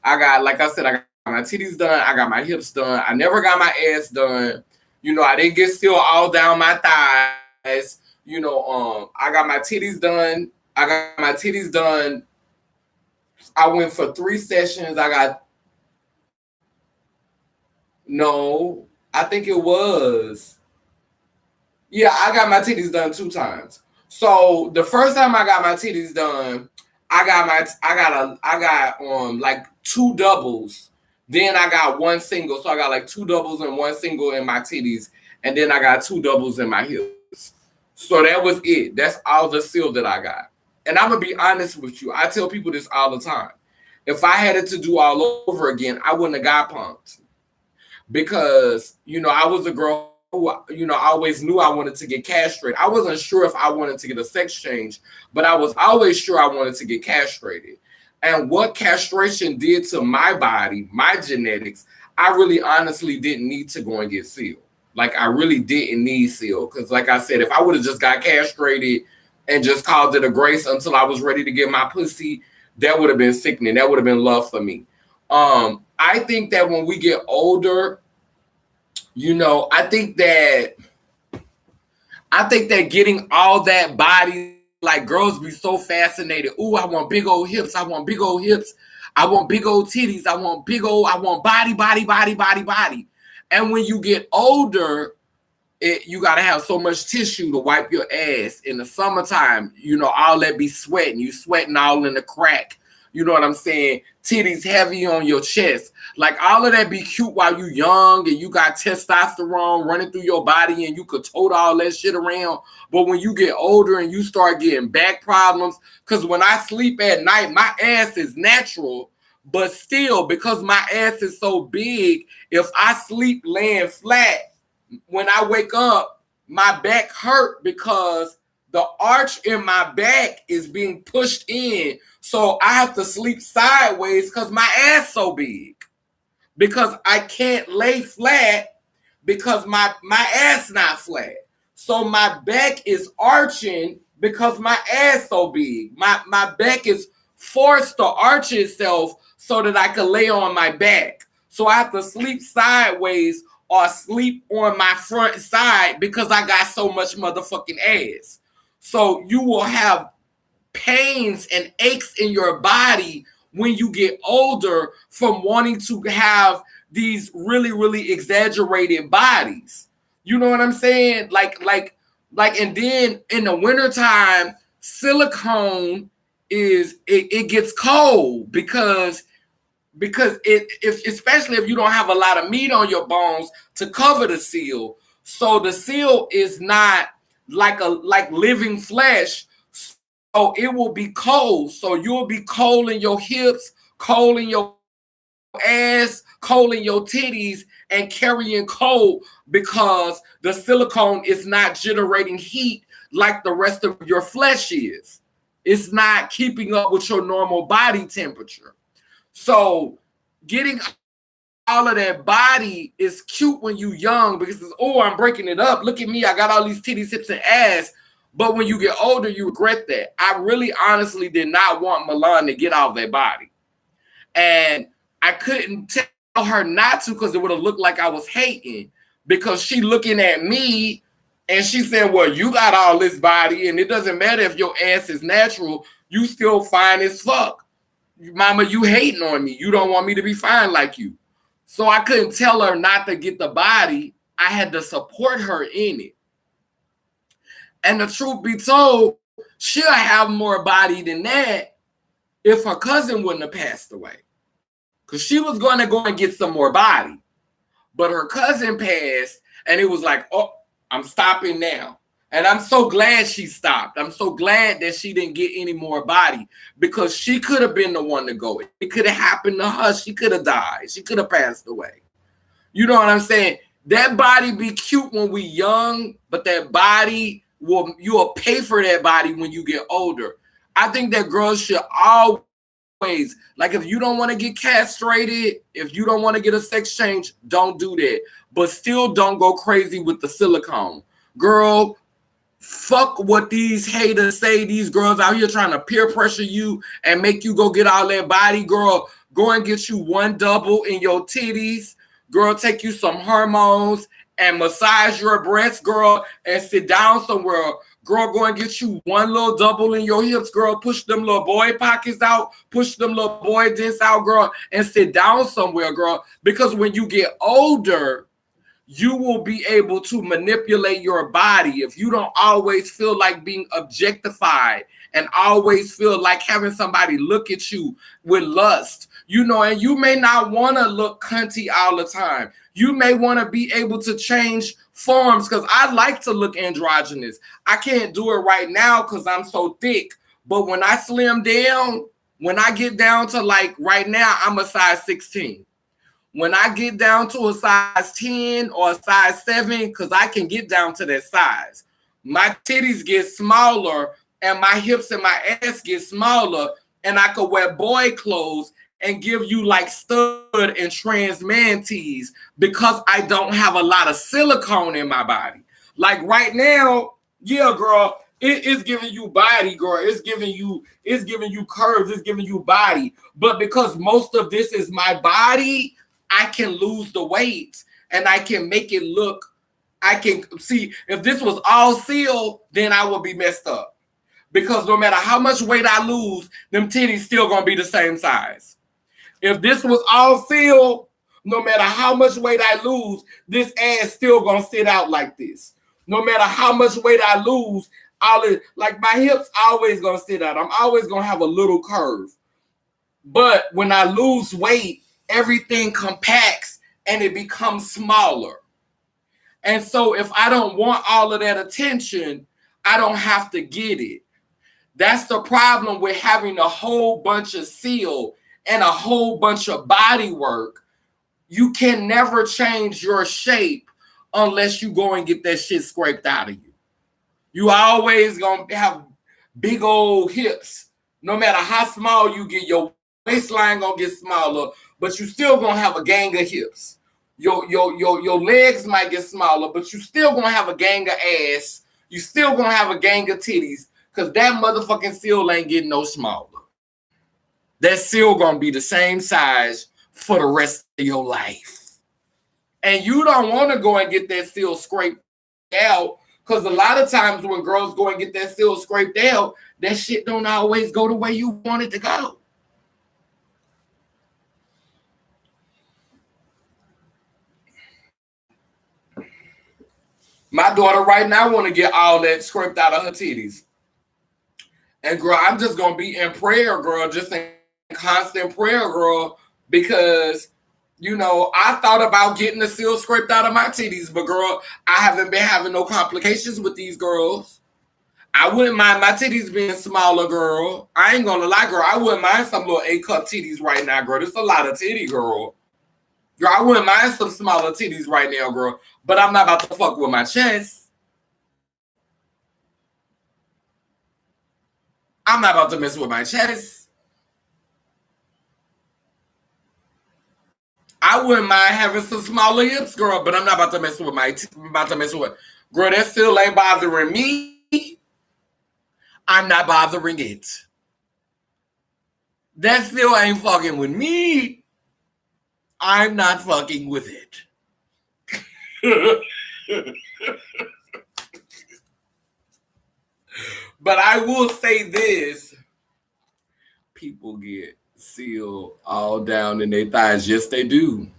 Like I said, I got my titties done. I got my hips done. I never got my ass done. I didn't get still all down my thighs. I got my titties done. I got my titties done. I went for 3 sessions. No, I think it was. Yeah, I got my titties done 2 times. So the first time I got my titties done, I got like 2 doubles. Then I got 1 single. So I got like 2 doubles and 1 single in my titties. And then I got 2 doubles in my hips. So that was it. That's all the seal that I got. And I'm gonna be honest with you. I tell people this all the time. If I had it to do all over again, I wouldn't have got pumped. Because, I was a girl who, I always knew I wanted to get castrated. I wasn't sure if I wanted to get a sex change, but I was always sure I wanted to get castrated. And what castration did to my body, my genetics, I really honestly didn't need to go and get sealed. Like I really didn't need sealed. Because like I said, if I would have just got castrated and just called it a grace until I was ready to get my pussy, that would have been sickening. That would have been love for me. I think that when we get older, I think that getting all that body, like girls be so fascinated. Ooh, I want big old hips. I want big old hips. I want big old titties. I want body, body, body, body, body. And when you get older, you got to have so much tissue to wipe your ass. In the summertime, all that be sweating. You sweating all in the crack. You know what I'm saying? Titties heavy on your chest. Like all of that be cute while you young and you got testosterone running through your body and you could tote all that shit around. But when you get older and you start getting back problems, because when I sleep at night, my ass is natural. But still, because my ass is so big, if I sleep laying flat, when I wake up, my back hurt because the arch in my back is being pushed in. So I have to sleep sideways because my ass so big. Because I can't lay flat because my ass not flat. So my back is arching because my ass so big. My back is forced to arch itself so that I can lay on my back. So I have to sleep sideways or sleep on my front side because I got so much motherfucking ass. So you will have pains and aches in your body when you get older from wanting to have these really, really exaggerated bodies. You know what I'm saying? And then in the wintertime, silicone it gets cold because if especially if you don't have a lot of meat on your bones to cover the seal. So the seal is not like living flesh. So it will be cold. So you'll be cold in your hips, cold in your ass, cold in your titties, and carrying cold because the silicone is not generating heat like the rest of your flesh is. It's not keeping up with your normal body temperature. So getting all of that body is cute when you young because it's, oh, I'm breaking it up. Look at me. I got all these titties, hips, and ass. But when you get older, you regret that. I really honestly did not want Milan to get all that body. And I couldn't tell her not to because it would have looked like I was hating because she looking at me and she said, well, you got all this body and it doesn't matter if your ass is natural. You still fine as fuck. Mama, you hating on me. You don't want me to be fine like you. So I couldn't tell her not to get the body. I had to support her in it. And the truth be told, she'll have more body than that if her cousin wouldn't have passed away. Because she was going to go and get some more body. But her cousin passed, and it was like, oh, I'm stopping now. And I'm so glad she stopped. I'm so glad that she didn't get any more body because she could have been the one to go. It could have happened to her. She could have died. She could have passed away. You know what I'm saying? That body be cute when we young, but that body, you'll pay for that body when you get older. I think that girls should always, like if you don't want to get castrated, if you don't want to get a sex change, don't do that. But still don't go crazy with the silicone. Girl, fuck what these haters say. These girls out here trying to peer pressure you and make you go get all that body. Girl, go and get you one double in your titties. Girl, take you some hormones and massage your breasts, girl, and sit down somewhere. Girl, go and get you one little double in your hips, girl. Push them little boy pockets out. Push them little boy dents out, girl, and sit down somewhere, girl. Because when you get older, you will be able to manipulate your body. If you don't always feel like being objectified and always feel like having somebody look at you with lust, you know, and you may not want to look cunty all the time. You may want to be able to change forms because I like to look androgynous. I can't do it right now because I'm so thick. But when I slim down, when I get down to like right now, I'm a size 16. When I get down to a size 10 or a size 7, because I can get down to that size, my titties get smaller and my hips and my ass get smaller, and I could wear boy clothes and give you like stud and trans man tees because I don't have a lot of silicone in my body. Like right now, yeah, girl, it's giving you body, girl. It's giving you curves, it's giving you body. But because most of this is my body, I can lose the weight and I can make it look, I can see if this was all seal, then I would be messed up. Because no matter how much weight I lose, them titties still gonna be the same size. If this was all seal, no matter how much weight I lose, this ass still gonna sit out like this. No matter how much weight I lose, like my hips always gonna sit out. I'm always gonna have a little curve. But when I lose weight, everything compacts and it becomes smaller. And so if I don't want all of that attention, I don't have to get it. That's the problem with having a whole bunch of seal and a whole bunch of body work. You can never change your shape unless you go and get that shit scraped out of you. You always gonna have big old hips. No matter how small you get, your waistline gonna get smaller, but you still gonna have a gang of hips. Your legs might get smaller, but you still gonna have a gang of ass. You still gonna have a gang of titties. Because that motherfucking seal ain't getting no smaller. That seal gonna be the same size for the rest of your life. And you don't want to go and get that seal scraped out, because a lot of times when girls go and get that seal scraped out, that shit don't always go the way you want it to go. My daughter right now want to get all that scraped out of her titties. And girl, I'm just going to be in prayer, girl, just in constant prayer, girl, because, you know, I thought about getting the seal scraped out of my titties, but girl, I haven't been having no complications with these girls. I wouldn't mind my titties being smaller, girl. I ain't gonna lie, girl. I wouldn't mind some little A-cup titties right now, girl. There's a lot of titty, girl. Girl, I wouldn't mind some smaller titties right now, girl. But I'm not about to fuck with my chest. I'm not about to mess with my chest. I wouldn't mind having some smaller hips, girl, but I'm not about to mess with girl, that still ain't bothering me. I'm not bothering it. That still ain't fucking with me. I'm not fucking with it. But I will say this. People get sealed all down in their thighs. Yes, they do.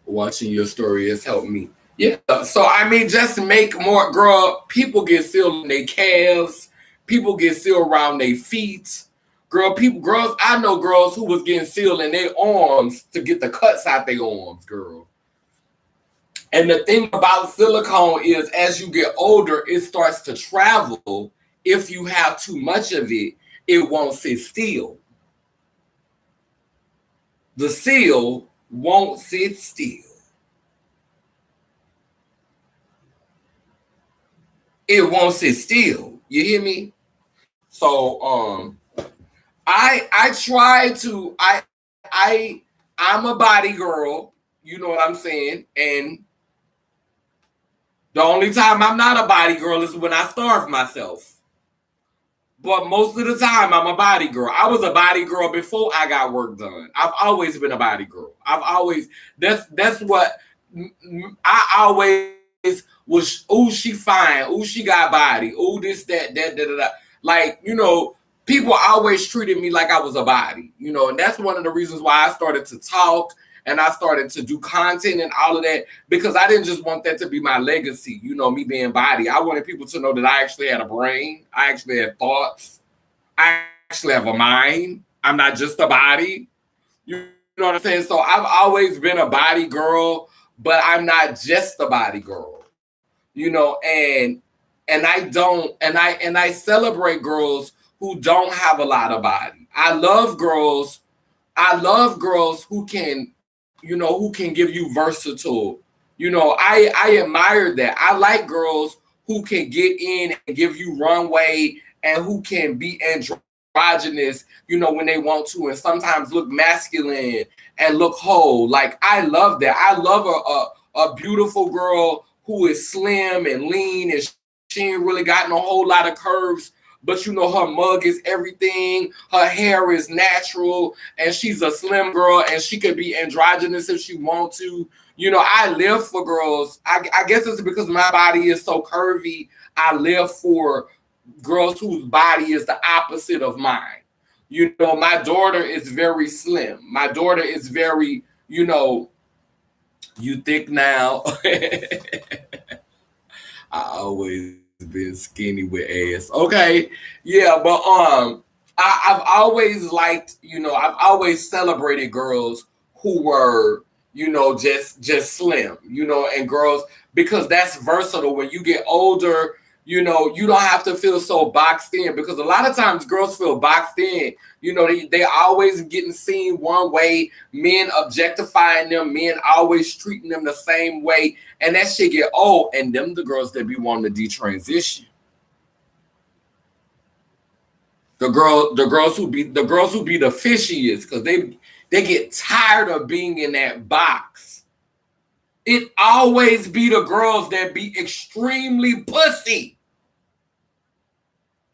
Watching your story has helped me. Yeah. So, I mean, just make more, girl, people get sealed in their calves. People get sealed around their feet. Girls, I know girls who was getting sealed in their arms to get the cuts out their arms, girl. And the thing about silicone is, as you get older, it starts to travel. If you have too much of it, it won't sit still. The seal won't sit still. It won't sit still. You hear me? So I try to I'm a body girl, you know what I'm saying? And the only time I'm not a body girl is when I starve myself. But most of the time I'm a body girl. I was a body girl before I got work done. I've always been a body girl. That's what I always was. Oh, she fine. Oh, she got body. Oh, this, that. Like, you know, people always treated me like I was a body, you know, and that's one of the reasons why I started to talk and I started to do content and all of that, because I didn't just want that to be my legacy, you know, me being body. I wanted people to know that I actually had a brain. I actually had thoughts. I actually have a mind. I'm not just a body. You know what I'm saying? So I've always been a body girl, but I'm not just a body girl, you know, and I celebrate girls who don't have a lot of body. I love girls who can, you know, who can give you versatile. You know, I admire that. I like girls who can get in and give you runway and who can be androgynous, you know, when they want to, and sometimes look masculine and look whole. Like, I love that. I love a beautiful girl who is slim and lean, and she ain't really got no whole lot of curves, but you know, her mug is everything. Her hair is natural, and she's a slim girl, and she could be androgynous if she want to. You know, I live for girls. I guess it's because my body is so curvy. I live for girls whose body is the opposite of mine. You know, my daughter is very slim. My daughter is very, you know, you think now. I always been skinny with ass. Okay. Yeah, but I've always liked, you know, I've always celebrated girls who were, you know, just slim, you know, and girls, because that's versatile. When you get older, you know, you don't have to feel so boxed in, because a lot of times girls feel boxed in. You know, they always getting seen one way, men objectifying them, men always treating them the same way, and that shit get old. And them the girls that be wanting to detransition. The girls who be the fishiest, because they get tired of being in that box. It always be the girls that be extremely pussy.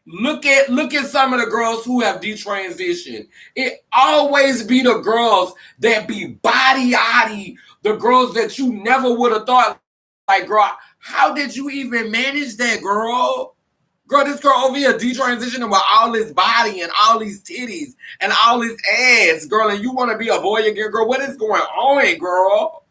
Look at some of the girls who have detransitioned. It always be the girls that be body, the girls that you never would have thought. Like, girl, how did you even manage that, girl? Girl, this girl over here detransitioning with all this body and all these titties and all this ass, girl, and you want to be a boy again, girl. What is going on, girl?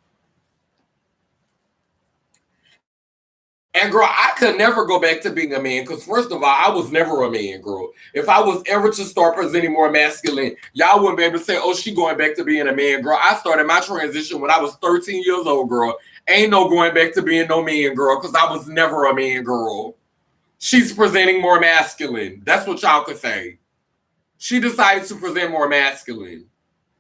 And girl, I could never go back to being a man because first of all, I was never a man, girl. If I was ever to start presenting more masculine, y'all wouldn't be able to say, "Oh, she going back to being a man." Girl, I started my transition when I was 13 years old, girl. Ain't no going back to being no man, girl, because I was never a man, girl. She's presenting more masculine. That's what y'all could say. She decided to present more masculine.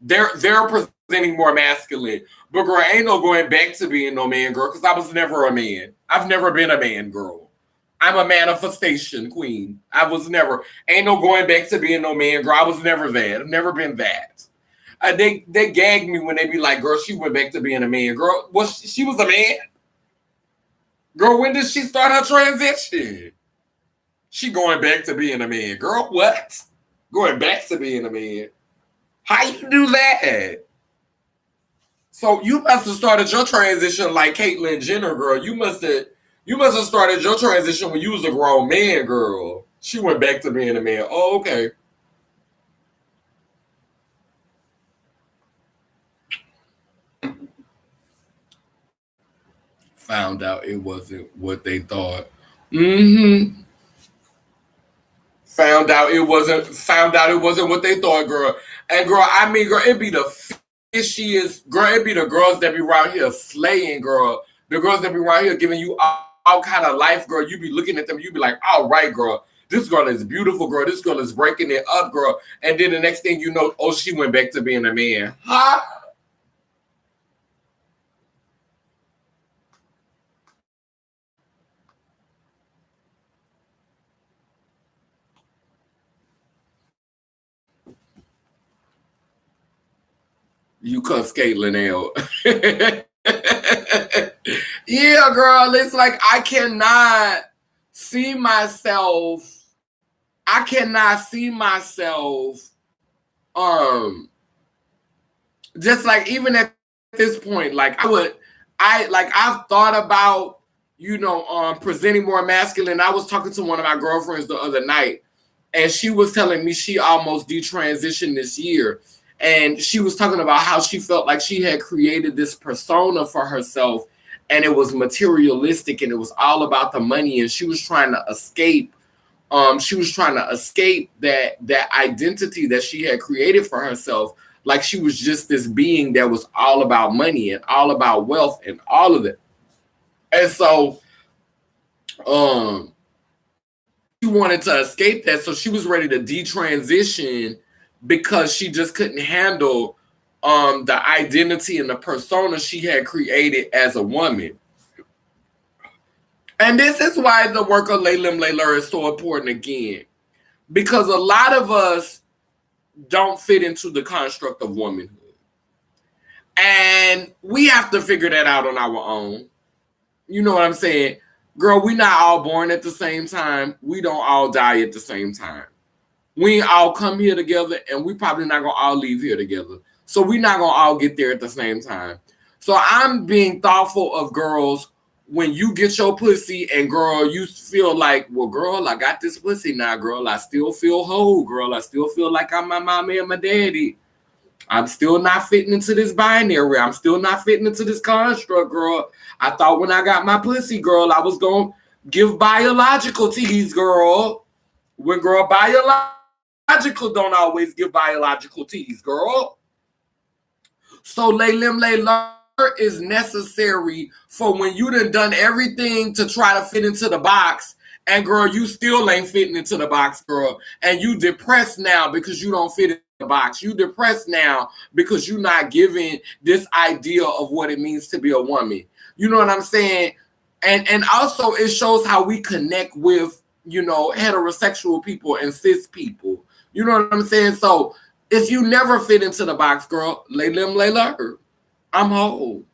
They're presenting more masculine. But girl, ain't no going back to being no man, girl, because I was never a man. I've never been a man, girl. I'm a manifestation queen. I was never. Ain't no going back to being no man, girl. I was never that. I've never been that. They gag me when they be like, girl, she went back to being a man. Girl, she was a man? Girl, when did she start her transition? She going back to being a man. Girl, what? Going back to being a man? How you do that? So you must have started your transition like Caitlyn Jenner, girl. You must have started your transition when you was a grown man, girl. She went back to being a man. Oh, okay. Found out it wasn't what they thought. Mm-hmm. Found out it wasn't what they thought, girl. And girl, I mean, girl, it be the fishiest, girl, it be the girls that be around here slaying, girl. The girls that be around here giving you all kind of life, girl. You be looking at them, you be like, all right, girl. This girl is beautiful, girl. This girl is breaking it up, girl. And then the next thing you know, oh, she went back to being a man. Huh? You cuss Caitlyn out. Yeah, girl. It's like I cannot see myself. I cannot see myself. Just like even at this point, like I've thought about, presenting more masculine. I was talking to one of my girlfriends the other night, and she was telling me she almost detransitioned this year. And she was talking about how she felt like she had created this persona for herself, and it was materialistic and it was all about the money. And she was trying to escape. She was trying to escape that identity that she had created for herself. Like she was just this being that was all about money and all about wealth and all of it. And so, she wanted to escape that. So she was ready to detransition because she just couldn't handle the identity and the persona she had created as a woman. And this is why the work of LELIMLELUR is so important again. Because a lot of us don't fit into the construct of womanhood. And we have to figure that out on our own. You know what I'm saying? Girl, we not all born at the same time. We don't all die at the same time. We all come here together, and we probably not gonna all leave here together. So we not gonna all get there at the same time. So I'm being thoughtful of girls when you get your pussy, and girl, you feel like, well, girl, I got this pussy now, girl. I still feel whole, girl. I still feel like I'm my mommy and my daddy. I'm still not fitting into this binary. I'm still not fitting into this construct, girl. I thought when I got my pussy, girl, I was gonna give biological tease, girl. When girl, biological don't always give biological tease, girl. So LELIMLELUR is necessary for when you done everything to try to fit into the box, and girl, you still ain't fitting into the box, girl. And you depressed now because you don't fit in the box. You depressed now because you're not giving this idea of what it means to be a woman. You know what I'm saying? And also it shows how we connect with, heterosexual people and cis people. You know what I'm saying? So if you never fit into the box, girl, LELIMLELUR. I'm whole.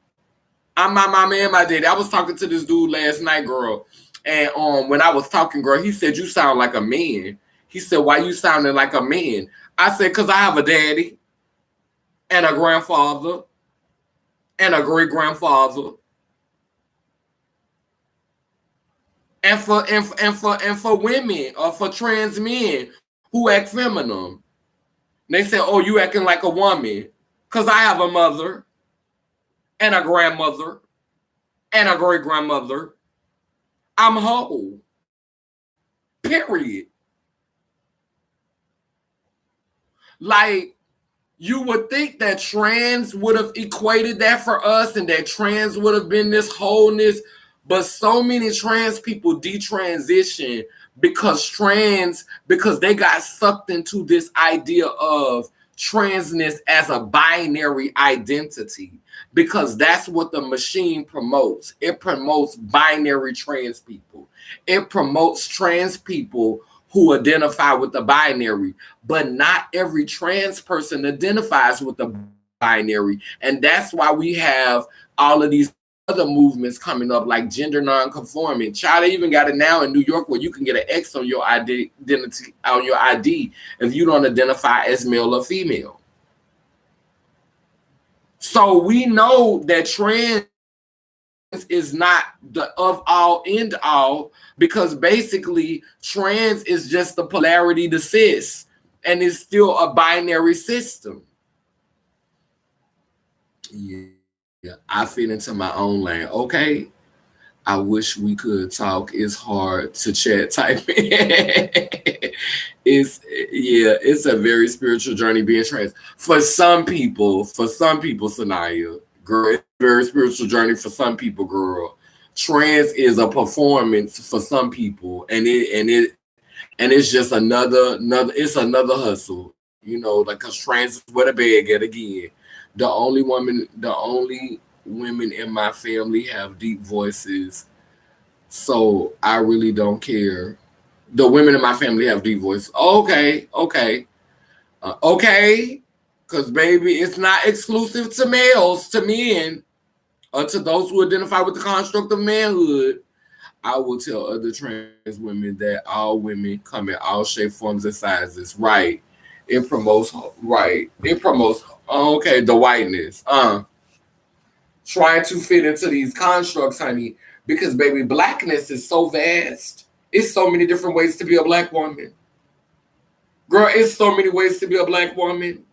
I'm my mama and my daddy. I was talking to this dude last night, girl. And when I was talking, girl, he said, "You sound like a man." He said, "Why you sounding like a man?" I said, "Cause I have a daddy and a grandfather and a great grandfather, and for women or for trans men who act feminine." They said, "Oh, you acting like a woman," cause I have a mother and a grandmother and a great grandmother. I'm whole. Period. Like, you would think that trans would have equated that for us and that trans would have been this wholeness, but so many trans people detransition because they got sucked into this idea of transness as a binary identity, because that's what the machine promotes. It promotes binary trans people. It promotes trans people who identify with the binary, but not every trans person identifies with the binary. And that's why we have all of these other movements coming up like gender non-conforming. Child, they even got it now in New York where you can get an X on your identity, on your ID, if you don't identify as male or female. So we know that trans is not the of all end all, because basically trans is just the polarity to cis, and it's still a binary system. Yeah, I fit into my own lane. Okay, I wish we could talk. It's hard to chat type. It's, yeah, it's a very spiritual journey being trans. For some people, Sanaya, girl, it's a very spiritual journey for some people, girl. Trans is a performance for some people, and it's just another it's another hustle, like, cause trans is where the bag at again. The only women in my family have deep voices, so I really don't care. The women in my family have deep voices. Okay, okay, okay, because baby, it's not exclusive to males, to men, or to those who identify with the construct of manhood. I will tell other trans women that all women come in all shapes, forms, and sizes. Right. It promotes, right. It promotes, okay, the whiteness. Trying to fit into these constructs, honey, because baby, blackness is so vast. It's so many different ways to be a black woman. Girl, it's so many ways to be a black woman.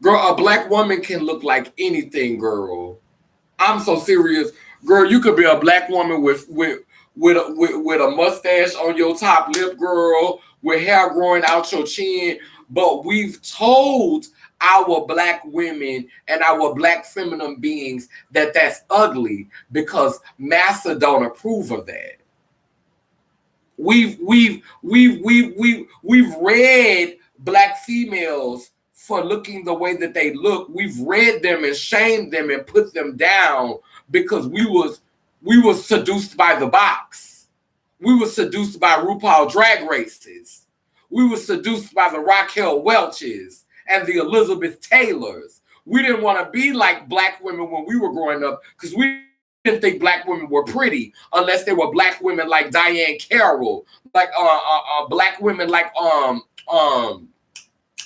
Girl, a black woman can look like anything, girl. I'm so serious. Girl, you could be a black woman with a mustache on your top lip, girl, with hair growing out your chin. But we've told our black women and our black feminine beings that that's ugly because massa don't approve of that. We've read black females for looking the way that they look. We've read them and shamed them and put them down because we was seduced by the box. We were seduced by RuPaul drag races. We were seduced by the Raquel Welches and the Elizabeth Taylors. We didn't want to be like black women when we were growing up because we didn't think black women were pretty unless they were black women like Diane Carroll, like black women like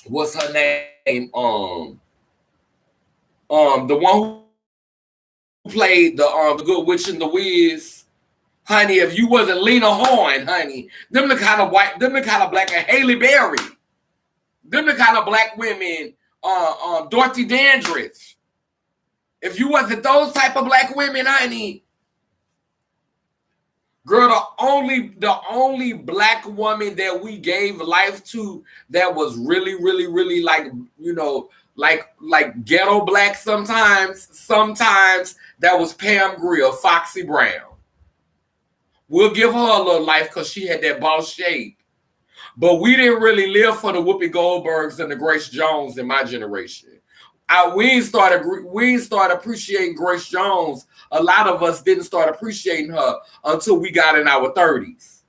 what's her name, the one who played the Good Witch and the Wiz. Honey, if you wasn't Lena Horne, honey, them the kind of white, them the kind of black, and Haley Berry, them the kind of black women, Dorothy Dandridge. If you wasn't those type of black women, honey, girl, the only black woman that we gave life to that was really, really, really like, like ghetto black sometimes that was Pam Grier, Foxy Brown. We'll give her a little life because she had that boss shape. But we didn't really live for the Whoopi Goldbergs and the Grace Jones in my generation. We ain't started appreciating Grace Jones. A lot of us didn't start appreciating her until we got in our 30s.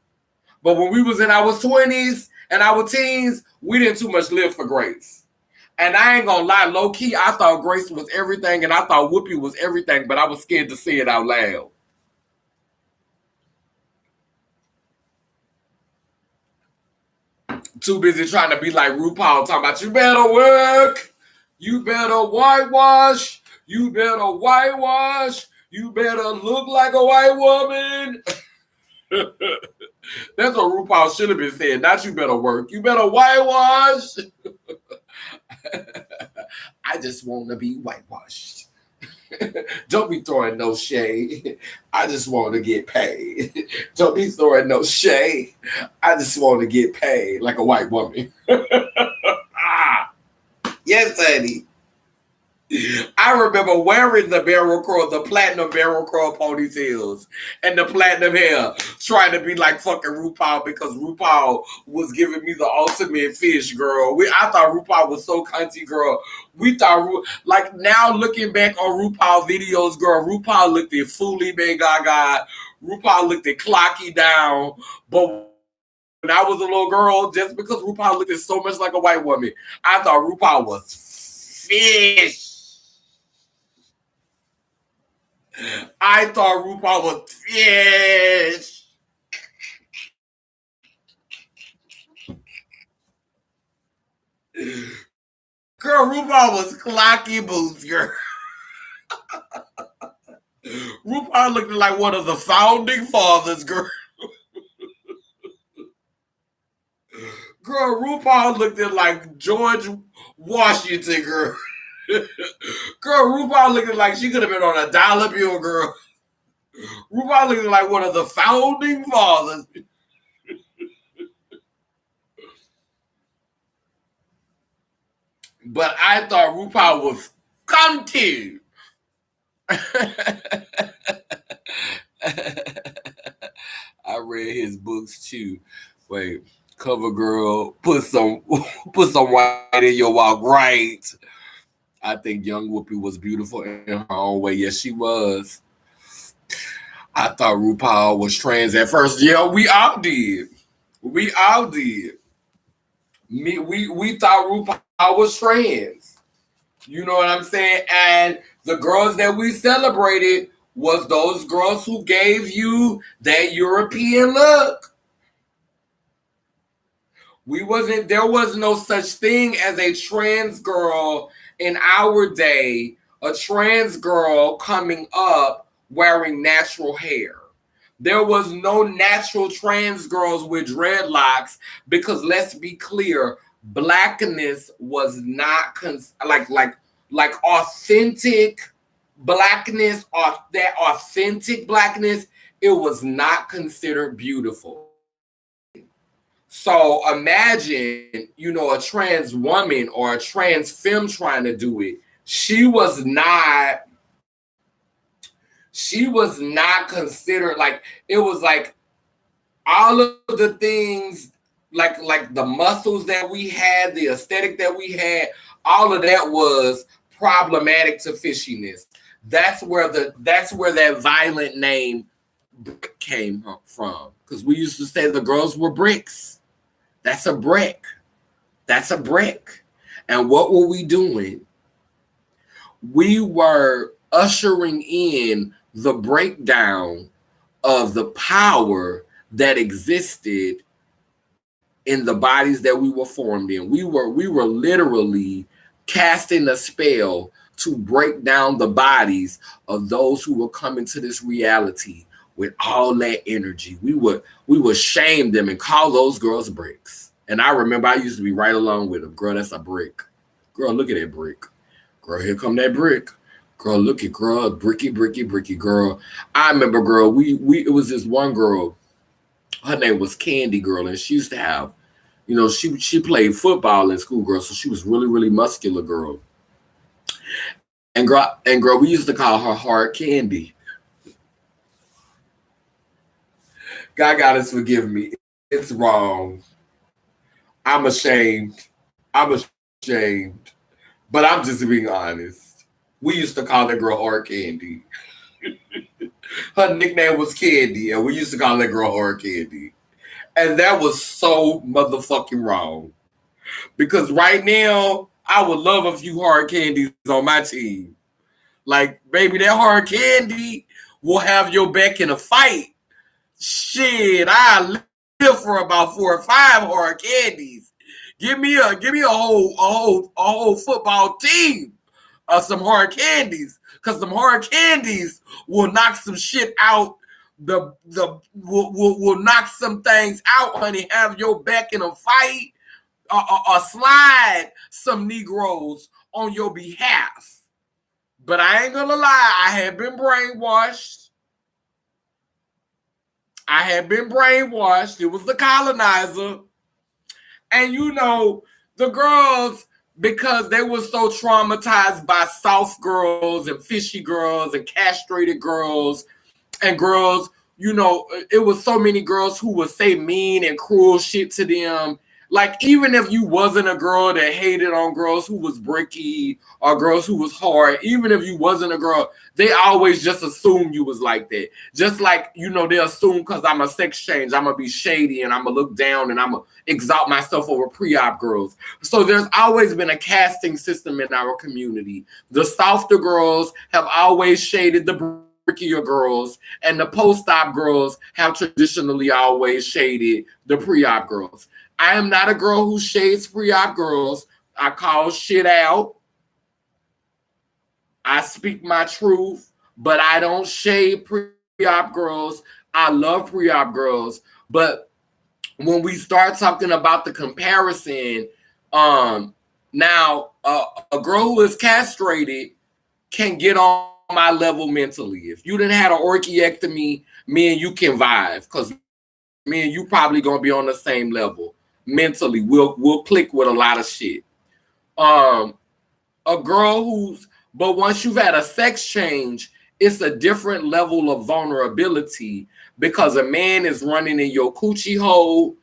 But when we was in our 20s and our teens, we didn't too much live for Grace. And I ain't gonna lie, low key, I thought Grace was everything and I thought Whoopi was everything, but I was scared to say it out loud. Too busy trying to be like RuPaul, talking about you better work, you better whitewash, you better whitewash, you better look like a white woman. That's what RuPaul should have been saying. Not you better work, you better whitewash. I just want to be whitewashed. Don't be throwing no shade. I just want to get paid. Don't be throwing no shade. I just want to get paid like a white woman. Yes, honey. I remember wearing the barrel curl, the platinum barrel curl ponytails and the platinum hair, trying to be like fucking RuPaul because RuPaul was giving me the ultimate fish, girl. I thought RuPaul was so cunty, girl. We thought, like now looking back on RuPaul videos, girl, RuPaul looked at Foolie May Gaga, RuPaul looked at Clocky Down, but when I was a little girl, just because RuPaul looked at so much like a white woman, I thought RuPaul was fish. I thought RuPaul was fish. Girl, RuPaul was clocky boots, girl. RuPaul looked like one of the founding fathers, girl. Girl, RuPaul looked like George Washington, girl. Girl, RuPaul looking like she could have been on a dollar bill, girl. RuPaul looking like one of the founding fathers. But I thought RuPaul was cunty. I read his books too. Wait, CoverGirl, put some white in your walk, right? I think young Whoopi was beautiful in her own way. Yes, she was. I thought RuPaul was trans at first. Yeah, we all did. We all did. We thought RuPaul was trans. You know what I'm saying? And the girls that we celebrated was those girls who gave you that European look. There was no such thing as a trans girl in our day, a trans girl coming up wearing natural hair. There was no natural trans girls with dreadlocks because let's be clear, blackness was not like authentic blackness, or that authentic blackness, it was not considered beautiful. So imagine, a trans woman or a trans femme trying to do it. She was not considered, like, it was like all of the things, like the muscles that we had, the aesthetic that we had, all of that was problematic to fishiness. That's where that violent name came from. Because we used to say the girls were bricks. That's a brick. That's a brick. And what were we doing? We were ushering in the breakdown of the power that existed in the bodies that we were formed in. We were literally casting a spell to break down the bodies of those who were coming to this reality with all that energy. We would shame them and call those girls bricks. And I remember I used to be right along with them. Girl, that's a brick. Girl, look at that brick. Girl, here come that brick. Girl, look at girl, bricky, bricky, bricky, girl. I remember, girl, it was this one girl. Her name was Candy Girl, and she used to have, she played football in school, girl, so she was really, really muscular, girl. And girl, we used to call her Hard Candy. God gotta forgive me. It's wrong. I'm ashamed. But I'm just being honest. We used to call that girl Hard Candy. Her nickname was Candy, and we used to call that girl Hard Candy. And that was so motherfucking wrong. Because right now, I would love a few Hard Candies on my team. Like, baby, that Hard Candy will have your back in a fight. Shit, I live for about 4 or 5 Hard Candies. Give me a whole football team of some hard candies, because some hard candies will knock some shit out. Will knock some things out, honey. Have your back in a fight, or slide some Negroes on your behalf. But I ain't gonna lie, I have been brainwashed. It was the colonizer. And the girls, because they were so traumatized by soft girls and fishy girls and castrated girls and girls, it was so many girls who would say mean and cruel shit to them. Like, even if you wasn't a girl that hated on girls who was bricky or girls who was hard, even if you wasn't a girl, they always just assume you was like that. Just like, they assume because I'm a sex change, I'm going to be shady and I'm going to look down and I'm going to exalt myself over pre-op girls. So there's always been a casting system in our community. The softer girls have always shaded the brickier girls, and the post-op girls have traditionally always shaded the pre-op girls. I am not a girl who shades pre-op girls. I call shit out. I speak my truth, but I don't shade pre-op girls. I love pre-op girls. But when we start talking about the comparison, now a girl who is castrated can get on my level mentally. If you didn't have an orchiectomy, me and you can vibe, because me and you probably gonna be on the same level. Mentally, we'll click with a lot of shit. A girl but once you've had a sex change, it's a different level of vulnerability, because a man is running in your coochie hole.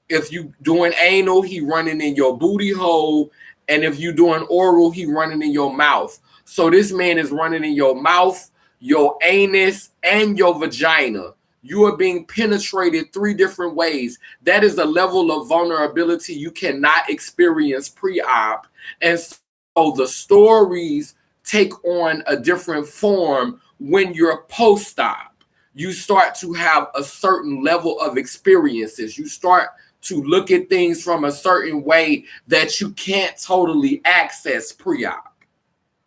If you doing anal, he running in your booty hole, and if you doing oral, he running in your mouth. So this man is running in your mouth, your anus, and your vagina. You are being penetrated 3 different ways. That is a level of vulnerability you cannot experience pre-op. And so the stories take on a different form when you're post-op. You start to have a certain level of experiences. You start to look at things from a certain way that you can't totally access pre-op.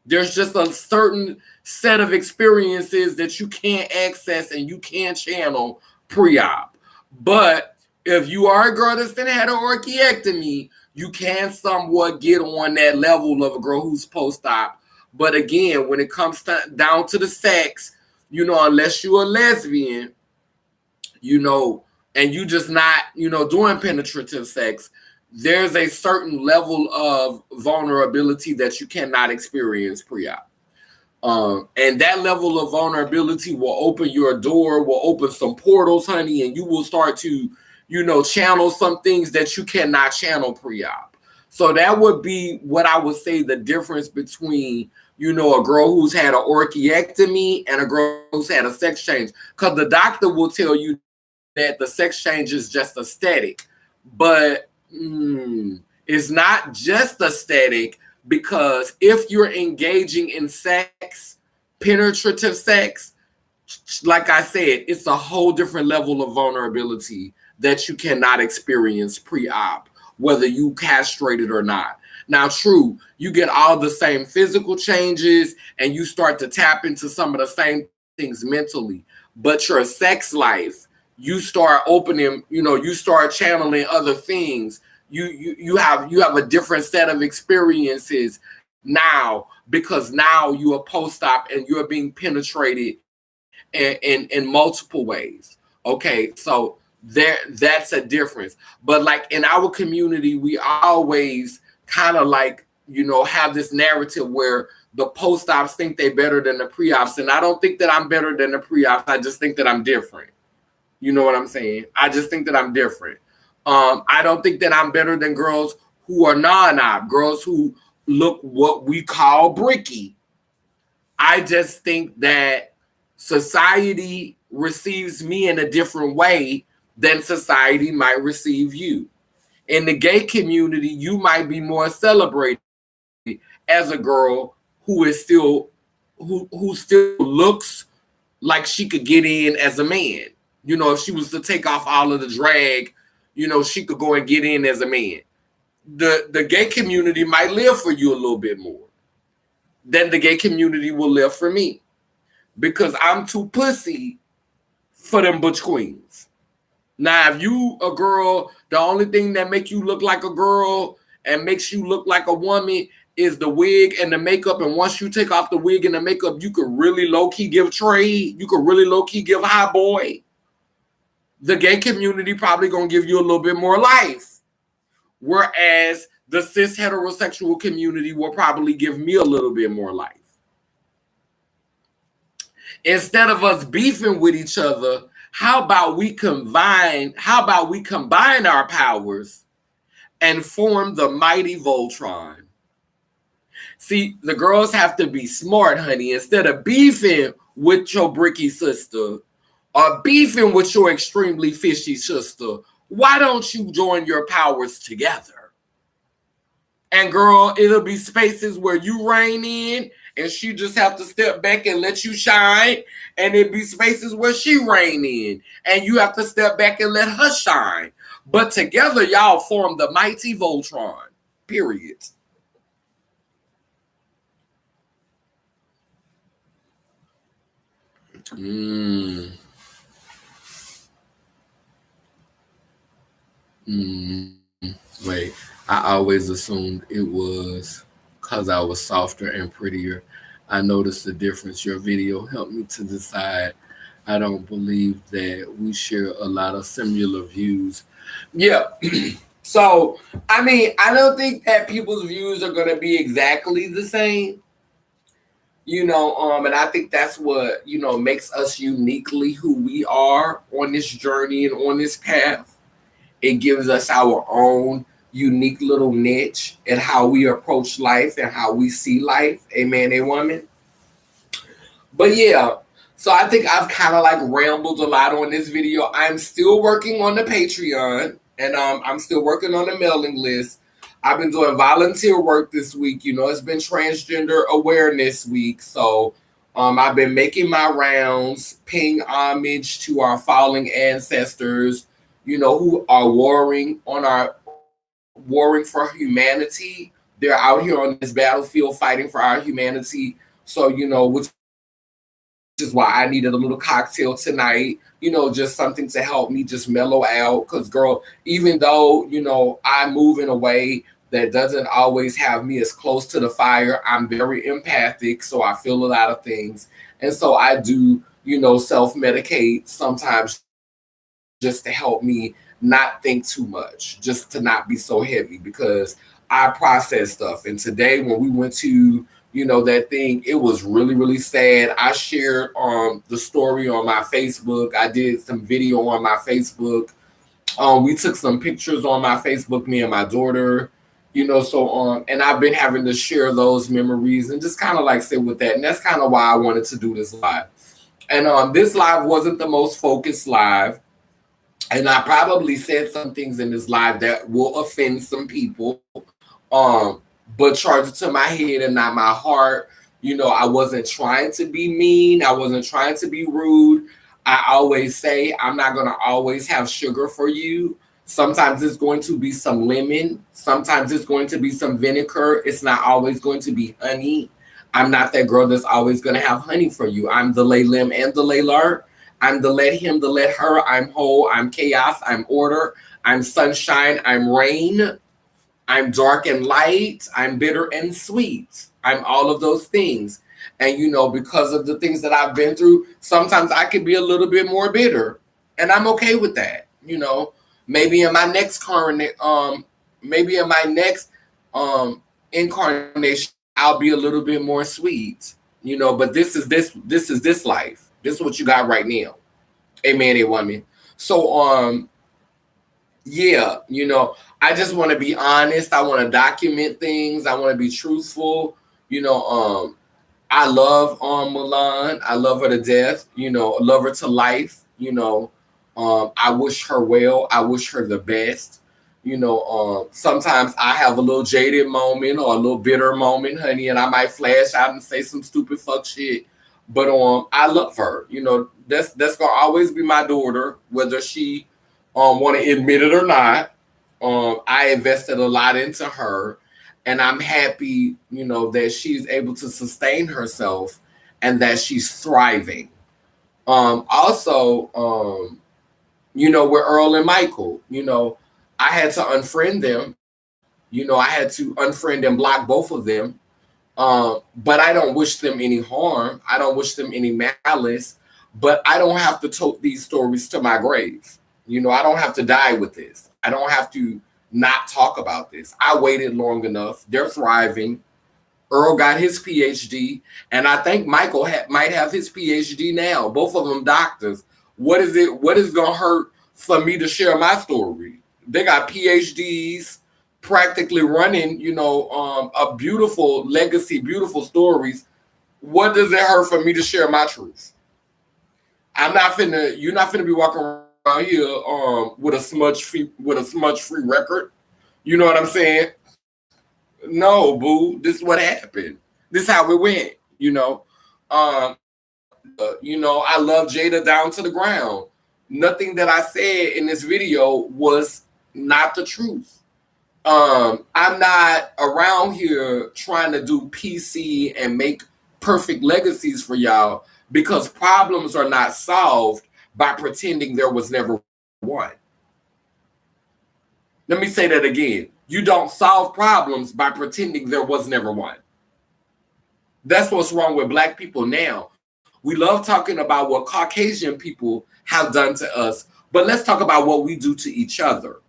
There's just a certain set of experiences that you can't access and you can't channel pre-op. But if you are a girl that's been had an orchiectomy, you can somewhat get on that level of a girl who's post-op. But again, when it comes down to the sex, unless you're a lesbian, and you just not, doing penetrative sex, there's a certain level of vulnerability that you cannot experience pre-op. And that level of vulnerability will open your door, will open some portals, honey, and you will start to, channel some things that you cannot channel pre-op. So that would be what I would say the difference between, a girl who's had an orchiectomy and a girl who's had a sex change. Because the doctor will tell you that the sex change is just aesthetic. But it's not just aesthetic, because if you're engaging in sex, penetrative sex, like I said, it's a whole different level of vulnerability that you cannot experience pre-op, whether you castrated or not. Now, true, you get all the same physical changes and you start to tap into some of the same things mentally, but your sex life, you start opening, you start channeling other things. You have a different set of experiences now, because now you are post-op and you're being penetrated in multiple ways. Okay, so that's a difference. But like in our community, we always kind of like, have this narrative where the post-ops think they're better than the pre-ops. And I don't think that I'm better than the pre-ops. I just think that I'm different. You know what I'm saying? I just think that I'm different. I don't think that I'm better than girls who are non-op, girls who look what we call bricky. I just think that society receives me in a different way than society might receive you. In the gay community, you might be more celebrated as a girl who is still who still looks like she could get in as a man. If she was to take off all of the drag, she could go and get in as a man. the gay community might live for you a little bit more than the gay community will live for me, because I'm too pussy for them butch queens. Now, if you a girl, the only thing that make you look like a girl and makes you look like a woman is the wig and the makeup. And once you take off the wig and the makeup, you could really low-key give trade. You could really low-key give high boy. The gay community probably gonna give you a little bit more life. Whereas the cis heterosexual community will probably give me a little bit more life. Instead of us beefing with each other, how about we combine our powers and form the mighty Voltron? See, the girls have to be smart, honey. Instead of beefing with your bricky sister or beefing with your extremely fishy sister, why don't you join your powers together? And girl, it'll be spaces where you reign in and she just have to step back and let you shine. And it'll be spaces where she reign in and you have to step back and let her shine. But together, y'all form the mighty Voltron, period. Wait, I always assumed it was because I was softer and prettier. I noticed the difference. Your video helped me to decide. I don't believe that we share a lot of similar views. Yeah. So, I mean, I don't think that people's views are going to be exactly the same. And I think that's what, makes us uniquely who we are on this journey and on this path. It gives us our own unique little niche and how we approach life and how we see life. Amen, a woman. But yeah, so I think I've kind of like rambled a lot on this video. I'm still working on the Patreon and I'm still working on the mailing list. I've been doing volunteer work this week. It's been Transgender Awareness Week. So I've been making my rounds, paying homage to our fallen ancestors, who are warring for humanity. They're out here on this battlefield fighting for our humanity. So, which is why I needed a little cocktail tonight, just something to help me just mellow out. Because, girl, even though, I move in a way that doesn't always have me as close to the fire, I'm very empathic. So I feel a lot of things. And so I do, self-medicate sometimes just to help me not think too much, just to not be so heavy, because I process stuff. And today when we went to, that thing, it was really, really sad. I shared the story on my Facebook. I did some video on my Facebook. We took some pictures on my Facebook, me and my daughter, and I've been having to share those memories and just kind of like sit with that. And that's kind of why I wanted to do this live. And this live wasn't the most focused live. And I probably said some things in this live that will offend some people, but charge it to my head and not my heart. I wasn't trying to be mean. I wasn't trying to be rude. I always say I'm not going to always have sugar for you. Sometimes it's going to be some lemon. Sometimes it's going to be some vinegar. It's not always going to be honey. I'm not that girl that's always going to have honey for you. I'm the LELIM and the LELIMLELUR. I'm the let him, the let her. I'm whole. I'm chaos. I'm order. I'm sunshine. I'm rain. I'm dark and light. I'm bitter and sweet. I'm all of those things. And, because of the things that I've been through, sometimes I could be a little bit more bitter. And I'm okay with that. Maybe in my next incarnation, I'll be a little bit more sweet. But this is this life. This is what you got right now. Amen, a woman. So, yeah, I just want to be honest. I want to document things. I want to be truthful. I love Milan. I love her to death. I love her to life. I wish her well. I wish her the best. Sometimes I have a little jaded moment or a little bitter moment, honey, and I might flash out and say some stupid fuck shit. But I love her. That's gonna always be my daughter, whether she want to admit it or not. I invested a lot into her, and I'm happy, that she's able to sustain herself and that she's thriving. Also, with Earl and Michael, I had to unfriend them. I had to unfriend and block both of them. But I don't wish them any harm. I don't wish them any malice. But I don't have to tote these stories to my grave. I don't have to die with this. I don't have to not talk about this. I waited long enough. They're thriving. Earl got his PhD, and I think Michael might have his PhD now. Both of them doctors. What is it? What is gonna hurt for me to share my story? They got PhDs, practically running, a beautiful legacy, beautiful stories. What does it hurt for me to share my truth? You're not finna be walking around here with a smudge free record. You know what I'm saying? No, boo. This is what happened. This is how it went. I love Jada down to the ground. Nothing that I said in this video was not the truth. I'm not around here trying to do PC and make perfect legacies for y'all, because problems are not solved by pretending there was never one. Let me say that again. You don't solve problems by pretending there was never one. That's what's wrong with Black people now. We love talking about what Caucasian people have done to us, but let's talk about what we do to each other.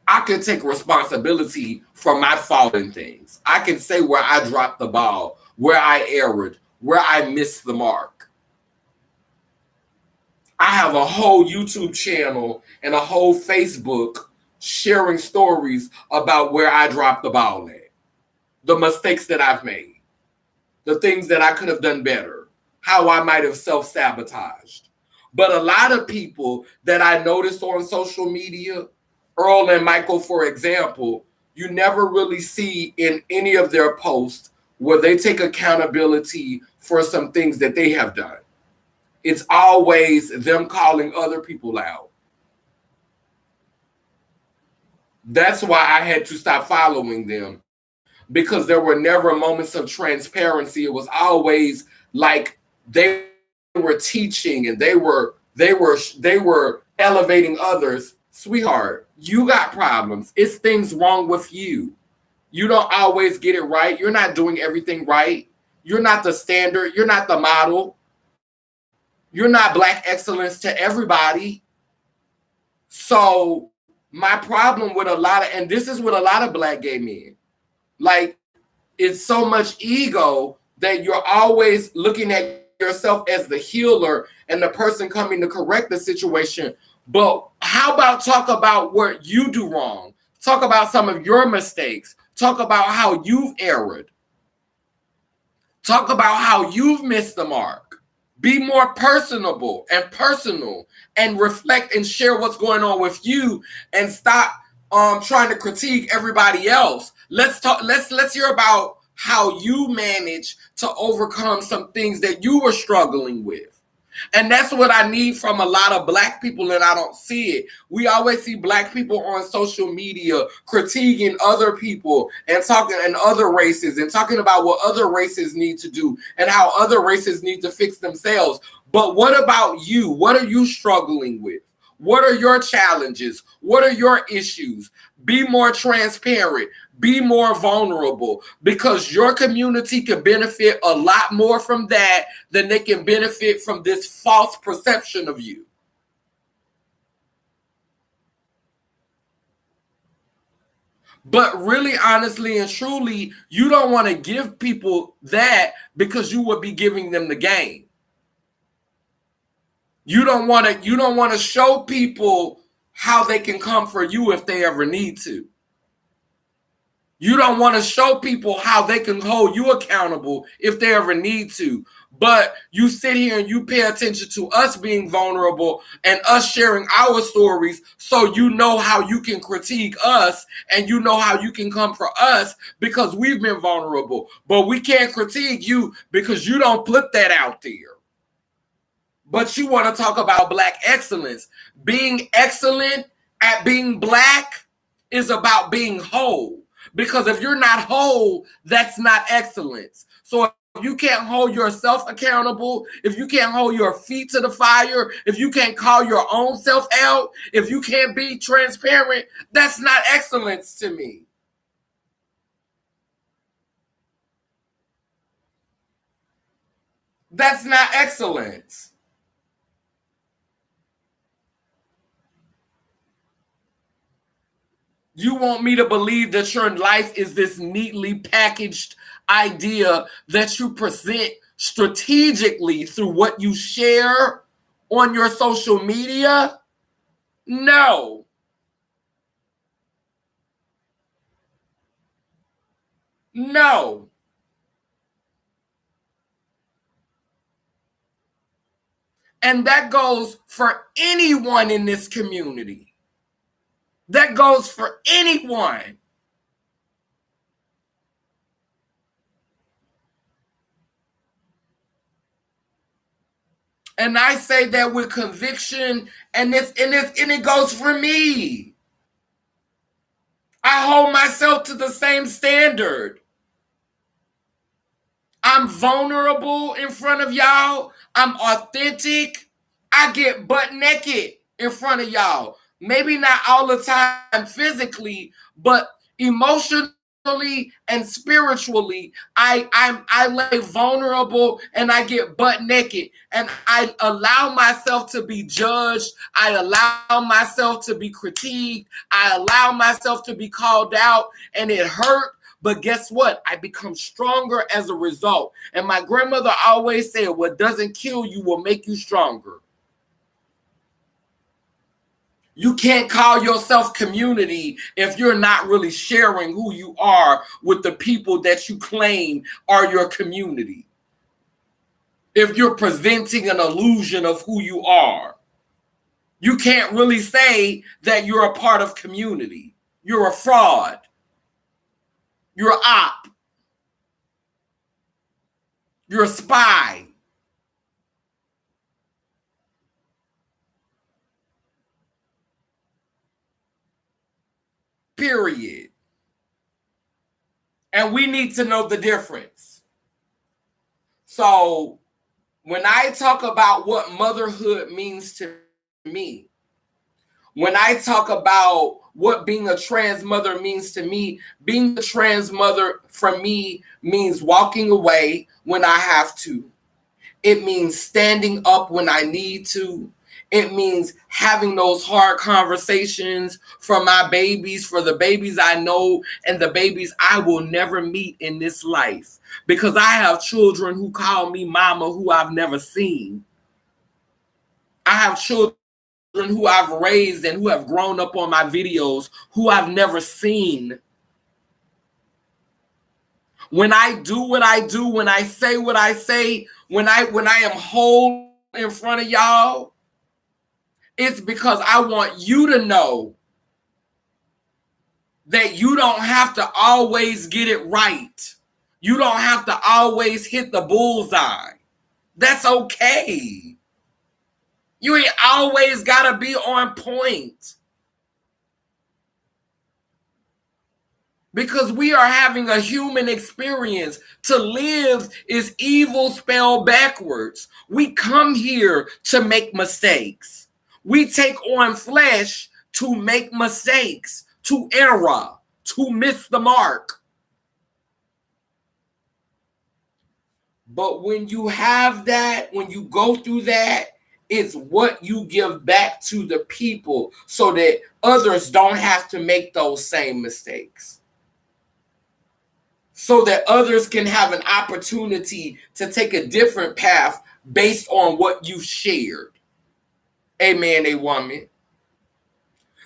I can take responsibility for my fault in things. I can say where I dropped the ball, where I erred, where I missed the mark. I have a whole YouTube channel and a whole Facebook sharing stories about where I dropped the ball at, the mistakes that I've made, the things that I could have done better, how I might have self-sabotaged. But a lot of people that I noticed on social media, Earl and Michael, for example, you never really see in any of their posts where they take accountability for some things that they have done. It's always them calling other people out. That's why I had to stop following them, because there were never moments of transparency. It was always like they were teaching and they were elevating others. Sweetheart, you got problems. It's things wrong with you. You don't always get it right. You're not doing everything right. You're not the standard. You're not the model. You're not Black excellence to everybody. So my problem with and this is with a lot of Black gay men, like, it's so much ego that you're always looking at yourself as the healer and the person coming to correct the situation. But how about talk about what you do wrong? Talk about some of your mistakes. Talk about how you've erred. Talk about how you've missed the mark. Be more personable and personal and reflect and share what's going on with you, and stop trying to critique everybody else. Let's hear about how you manage to overcome some things that you were struggling with. And that's what I need from a lot of Black people, and I don't see it. We always see Black people on social media critiquing other people and talking and other races and talking about what other races need to do and how other races need to fix themselves. But what about you? What are you struggling with? What are your challenges? What are your issues? Be more transparent. Be more vulnerable, because your community can benefit a lot more from that than they can benefit from this false perception of you. But really, honestly and truly, you don't want to give people that, because you would be giving them the game. You don't want to show people how they can come for you if they ever need to. You don't want to show people how they can hold you accountable if they ever need to. But you sit here and you pay attention to us being vulnerable and us sharing our stories, so you know how you can critique us and you know how you can come for us because we've been vulnerable. But we can't critique you because you don't put that out there. But you want to talk about Black excellence. Being excellent at being Black is about being whole. Because if you're not whole, that's not excellence. So if you can't hold yourself accountable, if you can't hold your feet to the fire, if you can't call your own self out, if you can't be transparent, that's not excellence to me. That's not excellence. You want me to believe that your life is this neatly packaged idea that you present strategically through what you share on your social media? No. No. And that goes for anyone in this community. That goes for anyone. And I say that with conviction, and it goes for me. I hold myself to the same standard. I'm vulnerable in front of y'all. I'm authentic. I get butt naked in front of y'all. Maybe not all the time physically, but emotionally and spiritually, I lay vulnerable and I get butt naked, and I allow myself to be judged. I allow myself to be critiqued. I allow myself to be called out, and it hurt. But guess what? I become stronger as a result. And my grandmother always said, what doesn't kill you will make you stronger. You can't call yourself community if you're not really sharing who you are with the people that you claim are your community. If you're presenting an illusion of who you are, you can't really say that you're a part of community. You're a fraud. You're an op. You're a spy. Period. And we need to know the difference. So when I talk about what motherhood means to me, when I talk about what being a trans mother means to me, being a trans mother for me means walking away when I have to. It means standing up when I need to. It means having those hard conversations for my babies, for the babies I know and the babies I will never meet in this life. Because I have children who call me mama who I've never seen. I have children who I've raised and who have grown up on my videos who I've never seen. When I do what I do, when I say what I say, when I am whole in front of y'all, it's because I want you to know that you don't have to always get it right. You don't have to always hit the bullseye. That's okay. You ain't always got to be on point. Because we are having a human experience. To live is evil spelled backwards. We come here to make mistakes. We take on flesh to make mistakes, to error, to miss the mark. But when you have that, when you go through that, it's what you give back to the people so that others don't have to make those same mistakes. So that others can have an opportunity to take a different path based on what you shared. A man, a woman.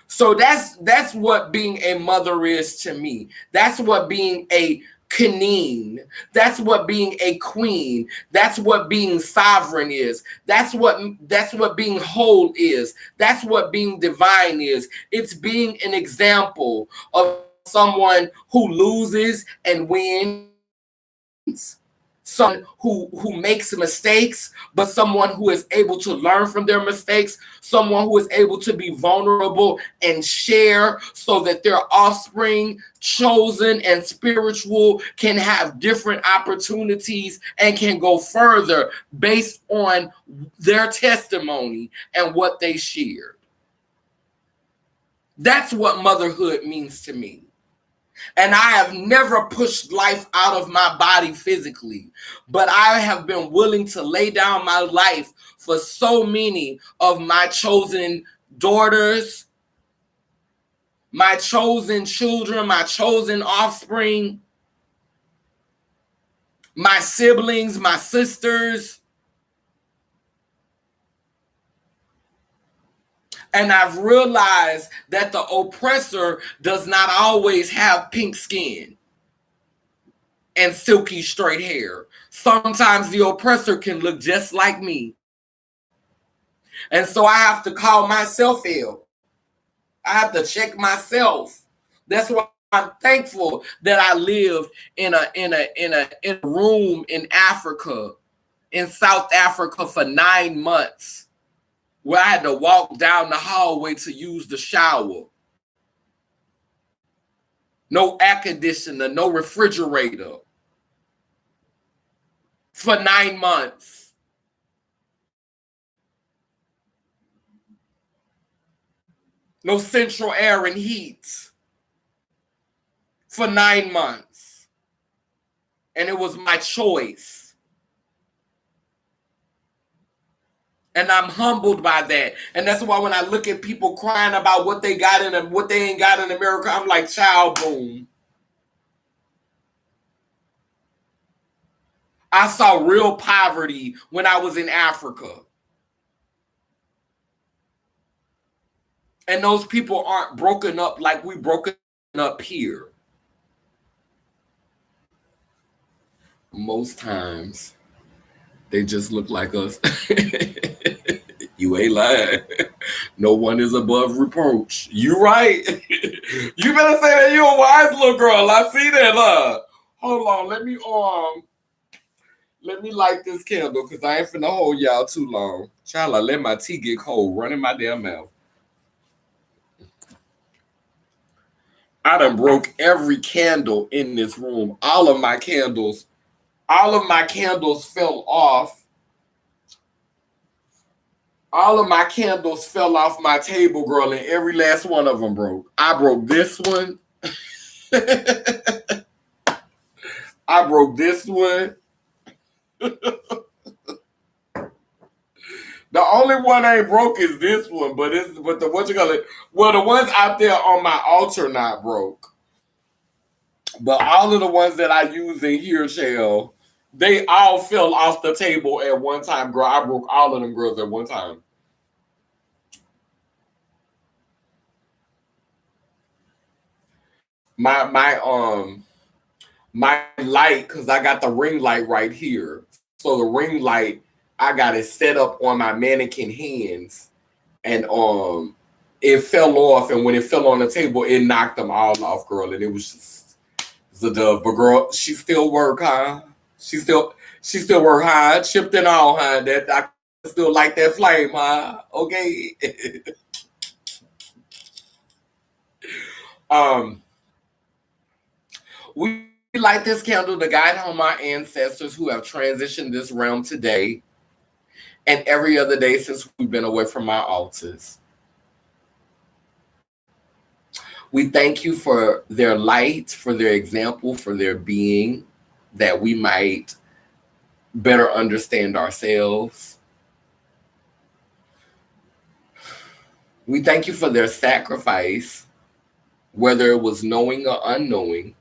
So that's what being a mother is to me. That's what being a queen. That's what being a queen. That's what being sovereign is. That's what being whole is. That's what being divine is. It's being an example of someone who loses and wins, someone who makes mistakes, but someone who is able to learn from their mistakes, someone who is able to be vulnerable and share so that their offspring, chosen and spiritual, can have different opportunities and can go further based on their testimony and what they shared. That's what motherhood means to me. And I have never pushed life out of my body physically, but I have been willing to lay down my life for so many of my chosen daughters, my chosen children, my chosen offspring, my siblings, my sisters. And I've realized that the oppressor does not always have pink skin and silky straight hair. Sometimes the oppressor can look just like me. And so I have to call myself ill. I have to check myself. That's why I'm thankful that I lived in a room in Africa, in South Africa for 9 months, where I had to walk down the hallway to use the shower. No air conditioner, no refrigerator. For 9 months. No central air and heat. For 9 months. And it was my choice. And I'm humbled by that. And that's why when I look at people crying about what they got in and what they ain't got in America, I'm like, child, boom. I saw real poverty when I was in Africa. And those people aren't broken up like we broken up here. Most times, they just look like us. You ain't lying. No one is above reproach. You right. You better say that you a wise little girl. I see that. Hold on. Let me light this candle because I ain't finna hold y'all too long. Child, I let my tea get cold, running my damn mouth. I done broke every candle in this room. All of my candles fell off. All of my candles fell off my table, girl, and every last one of them broke. I broke this one. I broke this one. The only one I ain't broke is this one, but the what you call it? Well, the ones out there on my altar not broke. But all of the ones that I use in here, Shell, they all fell off the table at one time, girl. I broke all of them girls at one time. My light, because I got the ring light right here. So the ring light, I got it set up on my mannequin hands, and it fell off, and when it fell on the table, it knocked them all off, girl, and it was just the dove. But girl, she still work, huh? She still work, huh? Chipped and all, huh? That I still like that flame, huh? Okay. We light this candle to guide home our ancestors who have transitioned this realm today and every other day since we've been away from our altars. We thank you for their light, for their example, for their being, that we might better understand ourselves. We thank you for their sacrifice, whether it was knowing or unknowing,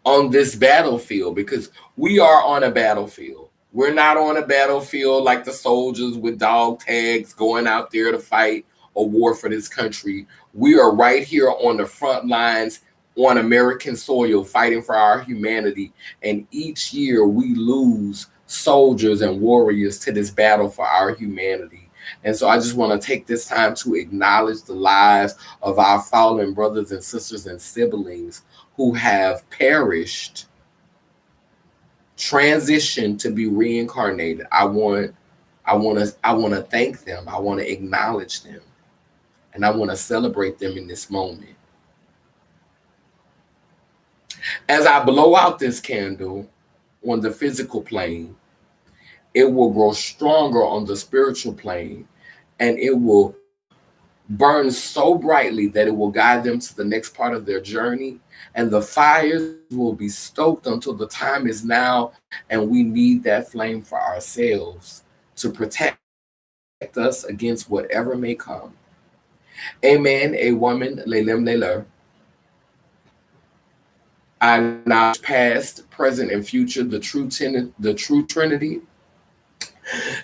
on this battlefield, because we are on a battlefield. We're not on a battlefield like the soldiers with dog tags going out there to fight a war for this country. We are right here on the front lines on American soil fighting for our humanity. And each year we lose soldiers and warriors to this battle for our humanity. And so I just want to take this time to acknowledge the lives of our fallen brothers and sisters and siblings who have perished transition to be reincarnated, I want to thank them. I want to acknowledge them, and I want to celebrate them in this moment. As I blow out this candle on the physical plane, it will grow stronger on the spiritual plane, and it will burn so brightly that it will guide them to the next part of their journey. And the fires will be stoked until the time is now, and we need that flame for ourselves to protect us against whatever may come. Amen. A woman, LELIMLELUR. I acknowledge past, present, and future, the true Trinity.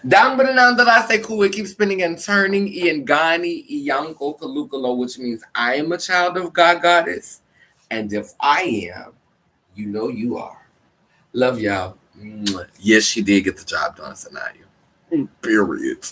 Down but that I say cool, it keeps spinning and turning. Iangani, Iyanko, Kalukalo, which means I am a child of God, goddess. And if I am, you know you are. Love y'all. Yes, she did get the job done, Sanaya. Period.